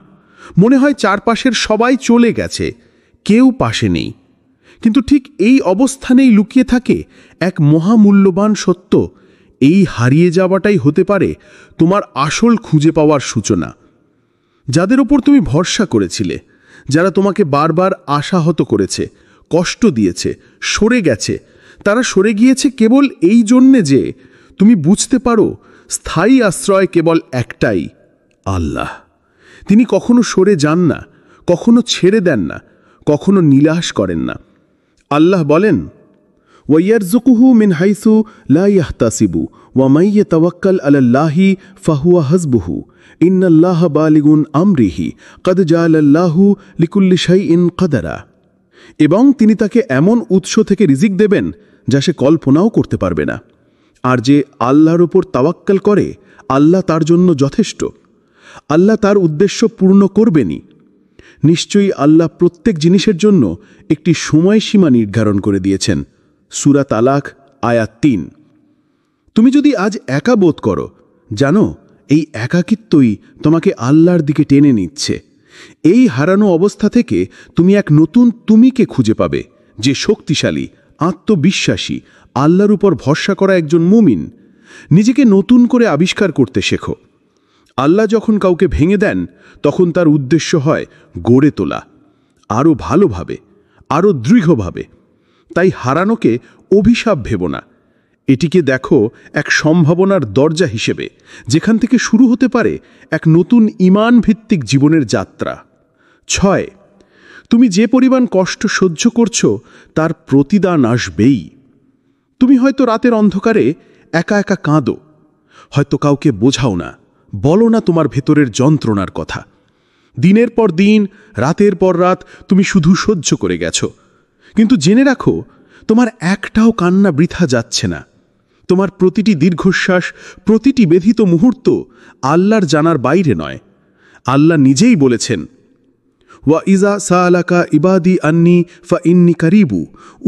মনে হয় চারপাশের সবাই চলে গেছে, কেউ পাশে নেই। কিন্তু ঠিক এই অবস্থানেই লুকিয়ে থাকে এক মহামূল্যবান সত্য। এই হারিয়ে যাওয়াটাই হতে পারে তোমার আসল খুঁজে পাওয়ার সূচনা। যাদের ওপর তুমি ভরসা করেছিলে, যারা তোমাকে বারবার আশাহত করেছে, কষ্ট দিয়েছে, সরে গেছে, তারা সরে গিয়েছে কেবল এই জন্যে যে তুমি বুঝতে পারো স্থায়ী আশ্রয় কেবল একটাই, আল্লাহ। তিনি কখনো সরে যান না, কখনো ছেড়ে দেন না, কখনো নিরাশ করেন না। আল্লাহ বলেন, ওয়াইয়ারযুকুহু মিন হাইসু লা ইয়াহতাসিবু ওয়া মান ইয়াতাওয়াক্কাল আলাল্লাহি ফাহুয়া হাসবুহু ইন্নাল্লাহা বালিগুন আমরিহি কদ জাআলাল্লাহু লিকুল্লি শাইইন কদরা। এবং তিনি তাকে এমন উৎস থেকে রিজিক দেবেন যা সে কল্পনাও করতে পারবে না। আর যে আল্লাহর উপর তাওয়াক্কাল করে, আল্লাহ তার জন্য যথেষ্ট। আল্লাহ তার উদ্দেশ্য পূর্ণ করবেনই। নিশ্চয়ই আল্লাহ প্রত্যেক জিনিসের জন্য একটি সময়সীমা নির্ধারণ করে দিয়েছেন। সূরা তালাক আয়াত 3। তুমি যদি আজ একা বোধ করো, জানো এই একাকিত্বই তোমাকে আল্লাহর দিকে টেনে নিচ্ছে। এই হারানো অবস্থা থেকে তুমি এক নতুন তুমিকে খুঁজে পাবে, যে শক্তিশালী, আত্মবিশ্বাসী, আল্লাহর উপর ভরসা করা একজন মুমিন। নিজেকে নতুন করে আবিষ্কার করতে শেখো। আল্লাহ যখন কাউকে ভেঙে দেন, তখন তার উদ্দেশ্য হয় গড়ে তোলা, আরও ভালোভাবে, আরও দৃঢ়ভাবে। তাই হারানোকে অভিশাপ ভেবো না, এটিকে দেখো এক সম্ভাবনার দরজা হিসেবে, যেখান থেকে শুরু হতে পারে এক নতুন ঈমান ভিত্তিক জীবনের যাত্রা। 6. তুমি যে পরিমাণ কষ্ট সহ্য করছো তার প্রতিদান আসবেই। তুমি হয়তো রাতের অন্ধকারে একা একা কাঁদো, হয়তো কাউকে বোঝাও না, বলো না তোমার ভেতরের যন্ত্রণার কথা। দিনের পর দিন, রাতের পর রাত তুমি শুধু সহ্য করে গেছো। কিন্তু জেনে রাখো, তোমার একটাও কান্না বৃথা যাচ্ছে না। তোমার প্রতিটি দীর্ঘশ্বাস, প্রতিটি ব্যথিত মুহূর্ত আল্লাহর জানার বাইরে নয়। আল্লাহ নিজেই বলেছেন, ওয়া ইজা সাআলাকা ইবাদি আন্নি ফাইন্নী কারিবু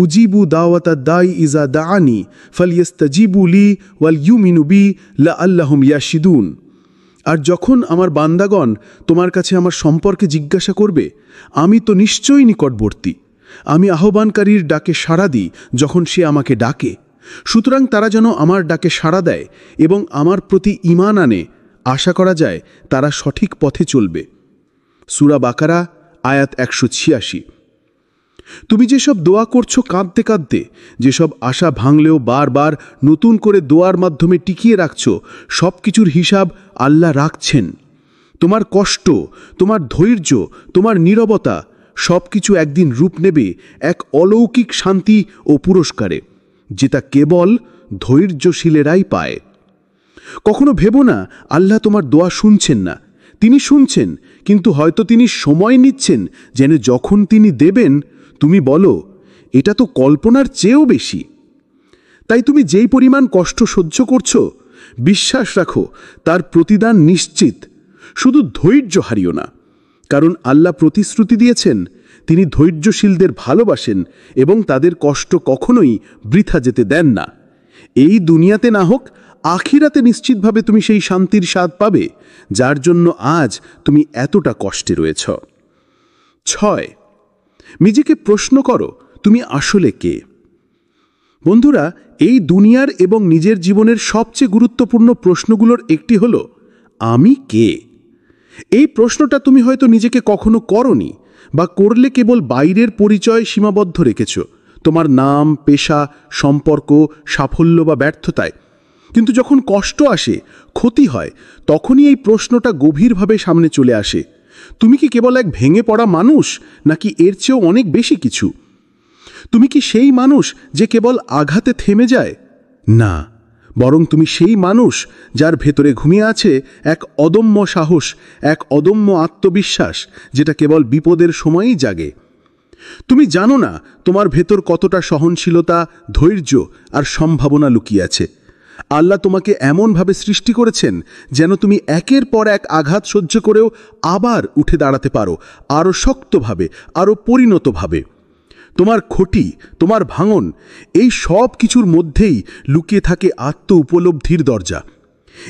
উজিবু দাওয়াতা দাই ইজা দাআনি ফালইস্তাজিবু লি ওয়াল ইউমিনু বি লাআল্লাহুম ইয়াশিদুন। আর যখন আমার বান্দাগণ তোমার কাছে আমার সম্পর্কে জিজ্ঞাসা করবে, আমি তো নিশ্চয়ই নিকটবর্তী। আমি আহ্বানকারীর ডাকে সাড়া দিই যখন সে আমাকে ডাকে। সুতরাং তারা যেন আমার ডাকে সাড়া দেয় এবং আমার প্রতি ঈমান আনে। আশা করা যায় তারা সঠিক পথে চলবে। সূরা বাকারা আয়াত 186। তুমি যেসব দোয়া করছো কাঁদতে কাঁদতে, যেসব আশা ভাঙলেও বারবার নতুন করে দোয়ার মাধ্যমে টিকিয়ে রাখছো, সব কিছুর হিসাব আল্লাহ রাখছেন। তোমার কষ্ট, তোমার ধৈর্য, তোমার নীরবতা সব কিছু একদিন রূপ নেবে এক অলৌকিক শান্তি ও পুরস্কারে, যেটা কেবল ধৈর্যশীলেরাই পায়। কখনো ভেবো না আল্লাহ তোমার দোয়া শুনছেন না। তিনি শুনছেন, কিন্তু হয়তো তিনি সময় নিচ্ছেন যেন যখন তিনি দেবেন তুমি বলো, এটা তো কল্পনার চেয়েও বেশি। তাই তুমি যেই পরিমাণ কষ্ট সহ্য করছো, বিশ্বাস রাখো তার প্রতিদান নিশ্চিত। শুধু ধৈর্য হারিও না, কারণ আল্লাহ প্রতিশ্রুতি দিয়েছেন তিনি ধৈর্যশীলদের ভালোবাসেন এবং তাদের কষ্ট কখনোই বৃথা যেতে দেন না। এই দুনিয়াতে না হোক, আখিরাতে নিশ্চিতভাবে তুমি সেই শান্তির স্বাদ পাবে যার জন্য আজ তুমি এতটা কষ্টে রয়েছ। 6. নিজেকে প্রশ্ন করো, তুমি আসলে কে? বন্ধুরা, এই দুনিয়ার এবং নিজের জীবনের সবচেয়ে গুরুত্বপূর্ণ প্রশ্নগুলোর একটি হলো, আমি কে? এই প্রশ্নটা তুমি হয়তো নিজেকে কখনো করনি, বা করলে কেবল বাইরের পরিচয় সীমাবদ্ধ রেখেছ, তোমার নাম, পেশা, সম্পর্ক, সাফল্য বা ব্যর্থতায়। কিন্তু যখন কষ্ট আসে, ক্ষতি হয়, তখনই এই প্রশ্নটা গভীরভাবে সামনে চলে আসে। তুমি কি কেবল এক ভেঙে পড়া মানুষ, নাকি এর চেয়েও অনেক বেশি কিছু? তুমি কি সেই মানুষ যে কেবল আঘাতে থেমে যায়? না, বরং তুমি সেই মানুষ যার ভেতরে ঘুমিয়ে আছে এক অদম্য সাহস, এক অদম্য আত্মবিশ্বাস, যেটা কেবল বিপদের সময়ই জাগে। তুমি জানো না তোমার ভেতর কতটা সহনশীলতা, ধৈর্য আর সম্ভাবনা লুকিয়ে আছে। আল্লাহ তোমাকে এমনভাবে সৃষ্টি করেছেন যেন তুমি একের পর এক আঘাত সহ্য করেও আবার উঠে দাঁড়াতে পারো, আরও শক্তভাবে, আরও পরিণতভাবে। তোমার ক্ষতি, তোমার ভাঙন, এই সব কিছুর মধ্যেই লুকিয়ে থাকে আত্ম উপলব্ধির দরজা।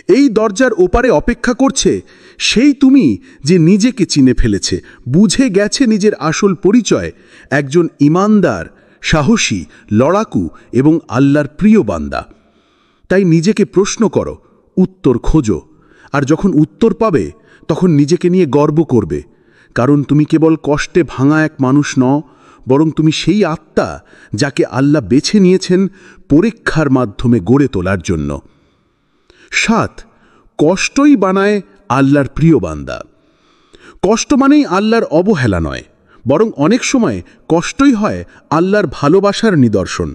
এই দরজার ওপারে অপেক্ষা করছে সেই তুমি যে নিজেকে চিনে ফেলেছে, বুঝে গেছে নিজের আসল পরিচয়, একজন ঈমানদার, সাহসী, লড়াকু এবং আল্লাহর প্রিয় বান্দা। তাই নিজেকে প্রশ্ন করো, উত্তর খোঁজো, আর যখন উত্তর পাবে তখন নিজেকে নিয়ে গর্ব করবে, কারণ তুমি কেবল কষ্টে ভাঙা এক মানুষ নও, বরং তুমি সেই আত্মা যাকে আল্লাহ বেছে নিয়েছেন পরীক্ষার মাধ্যমে গড়ে তোলার জন্য। 7, কষ্টই বানায় আল্লাহর প্রিয় বান্দা। কষ্ট মানেই আল্লাহর অবহেলা নয়, বরং অনেক সময় কষ্টই হয় আল্লাহর ভালোবাসার নিদর্শন।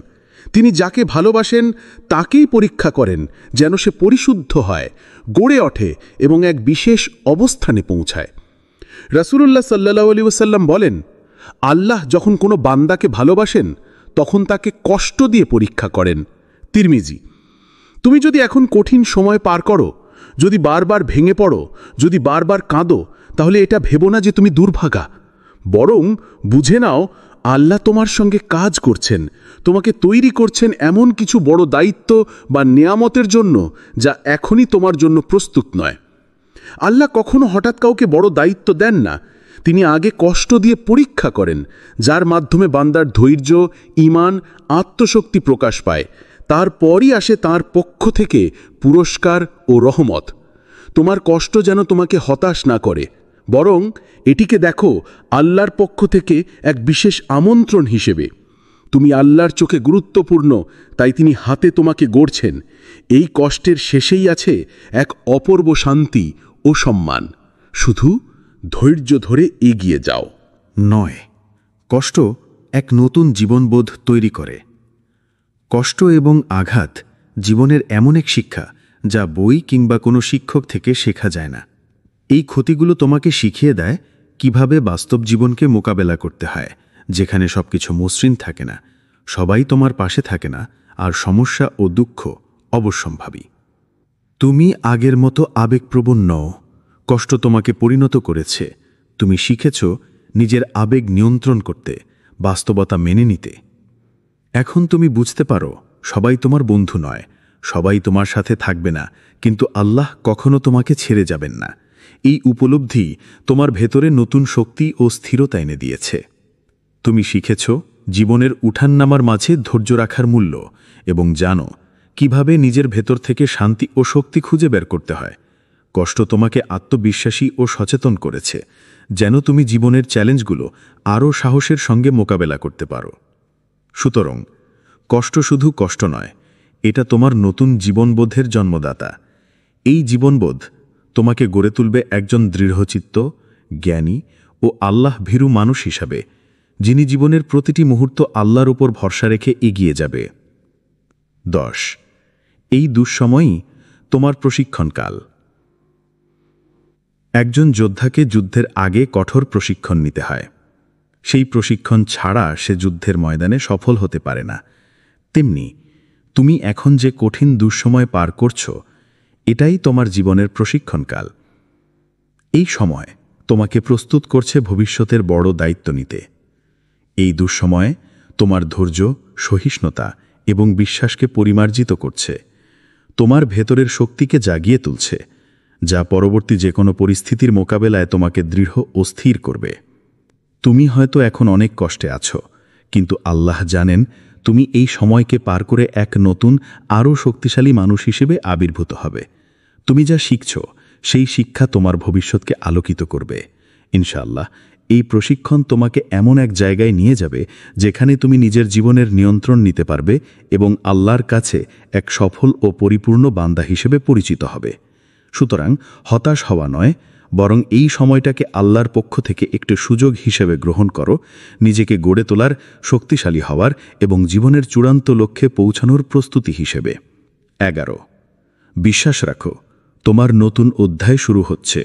তিনি যাকে ভালোবাসেন তাকেই পরীক্ষা করেন যেন সে পরিশুদ্ধ হয়, গড়ে ওঠে এবং এক বিশেষ অবস্থানে পৌঁছায়। রাসূলুল্লাহ সাল্লাল্লাহু আলাইহি ওয়াসাল্লাম বলেন, আল্লাহ যখন কোনো বান্দাকে ভালোবাসেন তখন তাকে কষ্ট দিয়ে পরীক্ষা করেন। তিরমিজি। তুমি যদি এখন কঠিন সময় পার করো, যদি বারবার ভেঙে পড়ো, যদি বারবার কাঁদো, তাহলে এটা ভেবো না যে তুমি দুর্ভাগা, বরং বুঝে নাও আল্লাহ তোমার সঙ্গে কাজ করছেন, তোমাকে তৈরি করছেন এমন কিছু বড় দায়িত্ব বা নিয়ামতের জন্য যা এখনই তোমার জন্য প্রস্তুত নয়। আল্লাহ কখনো হঠাৎ কাউকে বড় দায়িত্ব দেন না, তিনি আগে কষ্ট দিয়ে পরীক্ষা করেন, যার মাধ্যমে বান্দার ধৈর্য, ঈমান, আত্মশক্তি প্রকাশ পায়। তারপরই আসে তার পক্ষ থেকে পুরস্কার ও রহমত। তোমার কষ্ট যেন তোমাকে হতাশ না করে, বরং এটিকে দেখো আল্লাহর পক্ষ থেকে এক বিশেষ আমন্ত্রণ হিসেবে। তুমি আল্লাহর চোখে গুরুত্বপূর্ণ, তাই তিনি হাতে তোমাকে গড়ছেন। এই কষ্টের শেষেই আছে এক অপূর্ব শান্তি ও সম্মান। শুধু ধৈর্য ধরে এগিয়ে যাও। 9, কষ্ট এক নতুন জীবনবোধ তৈরি করে। কষ্ট এবং আঘাত জীবনের এমন এক শিক্ষা যা বই কিংবা কোনো শিক্ষক থেকে শেখা যায় না। এই ক্ষতিগুলো তোমাকে শিখিয়ে দেয় কিভাবে বাস্তব জীবনকে মোকাবেলা করতে হয়, যেখানে সবকিছু মসৃণ থাকে না, সবাই তোমার পাশে থাকে না, আর সমস্যা ও দুঃখ অবশ্যম্ভাবী। তুমি আগের মতো আবেগপ্রবণ নও। কষ্ট তোমাকে পরিণত করেছে। তুমি শিখেছ নিজের আবেগ নিয়ন্ত্রণ করতে, বাস্তবতা মেনে নিতে। এখন তুমি বুঝতে পারো সবাই তোমার বন্ধু নয়, সবাই তোমার সাথে থাকবে না, কিন্তু আল্লাহ কখনো তোমাকে ছেড়ে যাবেন না। এই উপলব্ধি তোমার ভেতরে নতুন শক্তি ও স্থিরতা এনে দিয়েছে। তুমি শিখেছ জীবনের উঠাননামার মাঝে ধৈর্য রাখার মূল্য এবং জানো কিভাবে নিজের ভেতর থেকে শান্তি ও শক্তি খুঁজে বের করতে হয়। কষ্ট তোমাকে আত্মবিশ্বাসী ও সচেতন করেছে, যেন তুমি জীবনের চ্যালেঞ্জগুলো আরও সাহসের সঙ্গে মোকাবেলা করতে পারো। সুতরাং কষ্ট শুধু কষ্ট নয়, এটা তোমার নতুন জীবনবোধের জন্মদাতা। এই জীবনবোধ তোমাকে গড়ে তুলবে একজন দৃঢ়চিত্ত, জ্ঞানী ও আল্লাহ ভীরু মানুষ হিসাবে, যিনি জীবনের প্রতিটি মুহূর্ত আল্লাহর উপর ভরসা রেখে এগিয়ে যাবে। 10, এই দুঃসময়ই তোমার প্রশিক্ষণকাল। একজন যোদ্ধাকে যুদ্ধের আগে কঠোর প্রশিক্ষণ নিতে হয়। সেই প্রশিক্ষণ ছাড়া সে যুদ্ধের ময়দানে সফল হতে পারে না। তেমনি তুমি এখন যে কঠিন দুঃসময় পার করছো, এটাই তোমার জীবনের প্রশিক্ষণকাল। এই সময় তোমাকে প্রস্তুত করছে ভবিষ্যতের বড় দায়িত্ব নিতে। এই দুঃসময়ে তোমার ধৈর্য, সহিষ্ণুতা এবং বিশ্বাসকে পরিমার্জিত করছে, তোমার ভেতরের শক্তিকে জাগিয়ে তুলছে, যা পরবর্তী যে কোনো পরিস্থিতির মোকাবেলায় তোমাকে দৃঢ় ও স্থির করবে। তুমি হয়তো এখন অনেক কষ্টে আছো, কিন্তু আল্লাহ জানেন তুমি এই সময়কে পার করে এক নতুন, আরও শক্তিশালী মানুষ হিসেবে আবির্ভূত হবে। তুমি যা শিখছ সেই শিক্ষা তোমার ভবিষ্যৎকে আলোকিত করবে। ইনশাআল্লাহ এই প্রশিক্ষণ তোমাকে এমন এক জায়গায় নিয়ে যাবে যেখানে তুমি নিজের জীবনের নিয়ন্ত্রণ নিতে পারবে এবং আল্লাহর কাছে এক সফল ও পরিপূর্ণ বান্দা হিসেবে পরিচিত হবে। সুতরাং হতাশ হওয়া নয়, বরং এই সময়টাকে আল্লাহর পক্ষ থেকে একটি সুযোগ হিসেবে গ্রহণ করো, নিজেকে গড়ে তোলার, শক্তিশালী হওয়ার এবং জীবনের চূড়ান্ত লক্ষ্যে পৌঁছানোর প্রস্তুতি হিসেবে। 11 বিশ্বাস রাখো, তোমার নতুন অধ্যায় শুরু হচ্ছে।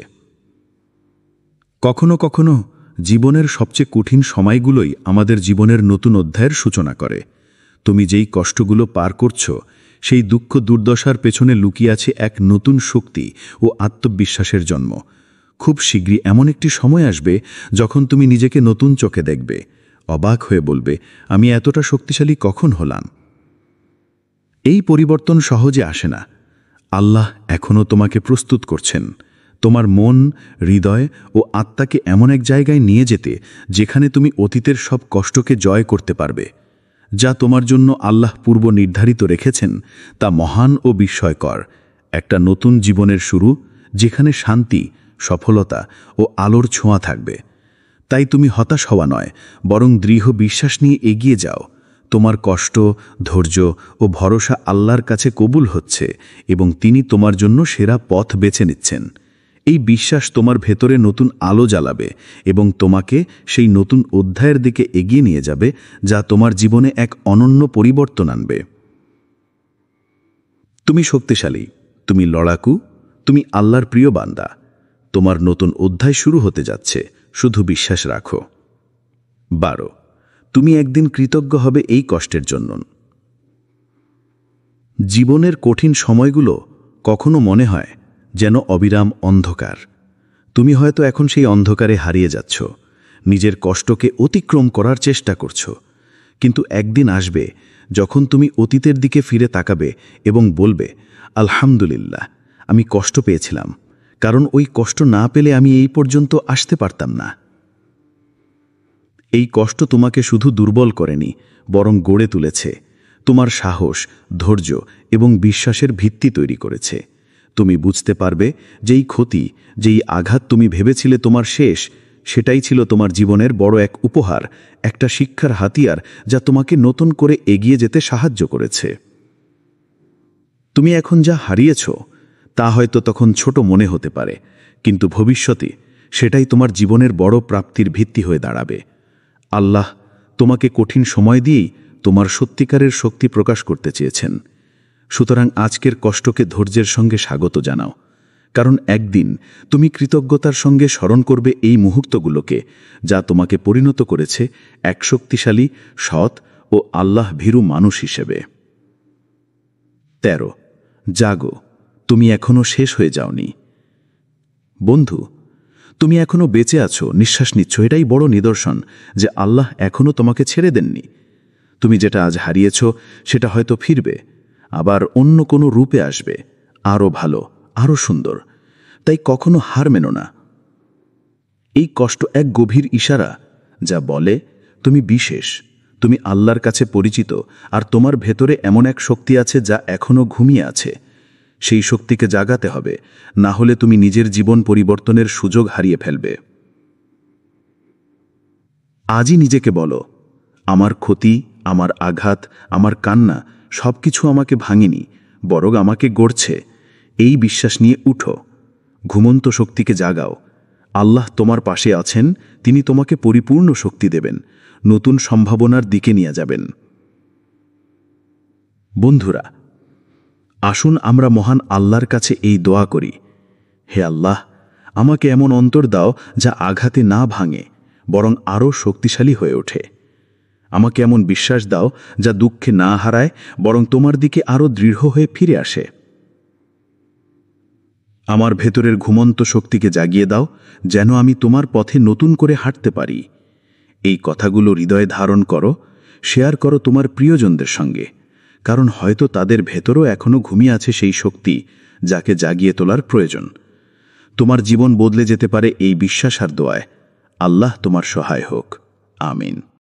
কখনো কখনো জীবনের সবচেয়ে কঠিন সময়গুলোই আমাদের জীবনের নতুন অধ্যায়ের সূচনা করে। তুমি যেই কষ্টগুলো পার করছো, সেই দুঃখ দুর্দশার পেছনে লুকিয়ে আছে এক নতুন শক্তি ও আত্মবিশ্বাসের জন্ম। খুব শীঘ্রই এমন একটি সময় আসবে যখন তুমি নিজেকে নতুন চোখে দেখবে, অবাক হয়ে বলবে, আমি এতটা শক্তিশালী কখন হলাম? এই পরিবর্তন সহজে আসে না। আল্লাহ এখনও তোমাকে প্রস্তুত করছেন, তোমার মন, হৃদয় ও আত্মাকে এমন এক জায়গায় নিয়ে যেতে যেখানে তুমি অতীতের সব কষ্টকে জয় করতে পারবে। যা তোমার জন্য আল্লাহ পূর্ব নির্ধারিত রেখেছেন তা মহান ও বিস্ময়কর, একটা নতুন জীবনের শুরু যেখানে শান্তি, সফলতা ও আলোর ছোঁয়া থাকবে। তাই তুমি হতাশ হওয়া নয়, বরং দৃঢ় বিশ্বাস নিয়ে এগিয়ে যাও। তোমার কষ্ট, ধৈর্য ও ভরসা আল্লাহর কাছে কবুল হচ্ছে এবং তিনি তোমার জন্য সেরা পথ বেছে নিচ্ছেন। এই বিশ্বাস তোমার ভেতরে নতুন আলো জ্বালাবে এবং তোমাকে সেই নতুন অধ্যায়ের দিকে এগিয়ে নিয়ে যাবে, যা তোমার জীবনে এক অনন্য পরিবর্তন আনবে। তুমি শক্তিশালী, তুমি লড়াকু, তুমি আল্লাহর প্রিয় বান্দা। তোমার নতুন অধ্যায় শুরু হতে যাচ্ছে, শুধু বিশ্বাস রাখো। 12 তুমি একদিন কৃতজ্ঞ হবে এই কষ্টের জন্য। জীবনের কঠিন সময়গুলো কখনো মনে হয় যেন অবিরাম অন্ধকার। তুমি হয়তো এখন সেই অন্ধকারে হারিয়ে যাচ্ছ, নিজের কষ্টকে অতিক্রম করার চেষ্টা করছো। কিন্তু একদিন আসবে যখন তুমি অতীতের দিকে ফিরে তাকাবে এবং বলবে, আলহামদুলিল্লাহ, আমি কষ্ট পেয়েছিলাম, কারণ ওই কষ্ট না পেলে আমি এই পর্যন্ত আসতে পারতাম না। এই কষ্ট তোমাকে শুধু দুর্বল করেনি, বরং গড়ে তুলেছে। তোমার সাহস, ধৈর্য এবং বিশ্বাসের ভিত্তি তৈরি করেছে। তুমি বুঝতে পারবে যেই ক্ষতি, যেই আঘাত তুমি ভেবেছিলে তোমার শেষ, সেটাই ছিল তোমার জীবনের বড় এক উপহার, একটা শিক্ষার হাতিয়ার যা তোমাকে নতুন করে এগিয়ে যেতে সাহায্য করেছে। তুমি এখন যা হারিয়েছ তা হয়তো তখন ছোট মনে হতে পারে, কিন্তু ভবিষ্যতে সেটাই তোমার জীবনের বড় প্রাপ্তির ভিত্তি হয়ে দাঁড়াবে। আল্লাহ তোমাকে কঠিন সময় দিয়েই তোমার সত্যিকারের শক্তি প্রকাশ করতে চেয়েছেন। সুতরাং আজকের কষ্টকে ধৈর্যের সঙ্গে স্বাগত জানাও, কারণ একদিন তুমি কৃতজ্ঞতার সঙ্গে স্মরণ করবে এই মুহূর্তগুলোকে, যা তোমাকে পরিণত করেছে এক শক্তিশালী, সৎ ও আল্লাহ ভীরু মানুষ হিসেবে। 13 জাগো, তুমি এখনো শেষ হয়ে যাওনি। বন্ধু, তুমি এখনো বেঁচে আছো, নিঃশ্বাস নিচ্ছ, এটাই বড় নিদর্শন যে আল্লাহ এখনো তোমাকে ছেড়ে দেননি। তুমি যেটা আজ হারিয়েছ সেটা হয়তো ফিরবে, আবার অন্য কোনো রূপে আসবে, আরও ভালো, আরও সুন্দর। তাই কখনো হার মেনো না। এই কষ্ট এক গভীর ইশারা যা বলে তুমি বিশেষ, তুমি আল্লাহর কাছে পরিচিত, আর তোমার ভেতরে এমন এক শক্তি আছে যা এখনো ঘুমিয়ে আছে। সেই শক্তিকে জাগাতে হবে, না হলে তুমি নিজের জীবন পরিবর্তনের সুযোগ হারিয়ে ফেলবে। আজই নিজেকে বলো, আমার ক্ষতি, আমার আঘাত, আমার কান্না সবকিছু আমাকে ভাঙেনি, বরং আমাকে গড়ছে। এই বিশ্বাস নিয়ে উঠো, ঘুমন্ত শক্তিকে জাগাও। আল্লাহ তোমার পাশে আছেন, তিনি তোমাকে পরিপূর্ণ শক্তি দেবেন, নতুন সম্ভাবনার দিকে নিয়ে যাবেন। বন্ধুরা, আসুন আমরা মহান আল্লাহর কাছে এই দোয়া করি, হে আল্লাহ, আমাকে এমন অন্তর দাও যা আঘাতে না ভাঙে, বরং আরও শক্তিশালী হয়ে ওঠে। আমাকে এমন বিশ্বাস দাও যা দুঃখে না হারায়, বরং তোমার দিকে আরও দৃঢ় হয়ে ফিরে আসে। আমার ভেতরের ঘুমন্ত শক্তিকে জাগিয়ে দাও, যেন আমি তোমার পথে নতুন করে হাঁটতে পারি। এই কথাগুলো হৃদয়ে ধারণ করো, শেয়ার করো তোমার প্রিয়জনদের সঙ্গে, কারণ হয়তো তাদের ভেতরও এখনো ঘুমিয়ে আছে সেই শক্তি যাকে জাগিয়ে তোলার প্রয়োজন। তোমার জীবন বদলে যেতে পারে এই বিশ্বাস আর দোয়ায়। আল্লাহ তোমার সহায় হোক। আমিন।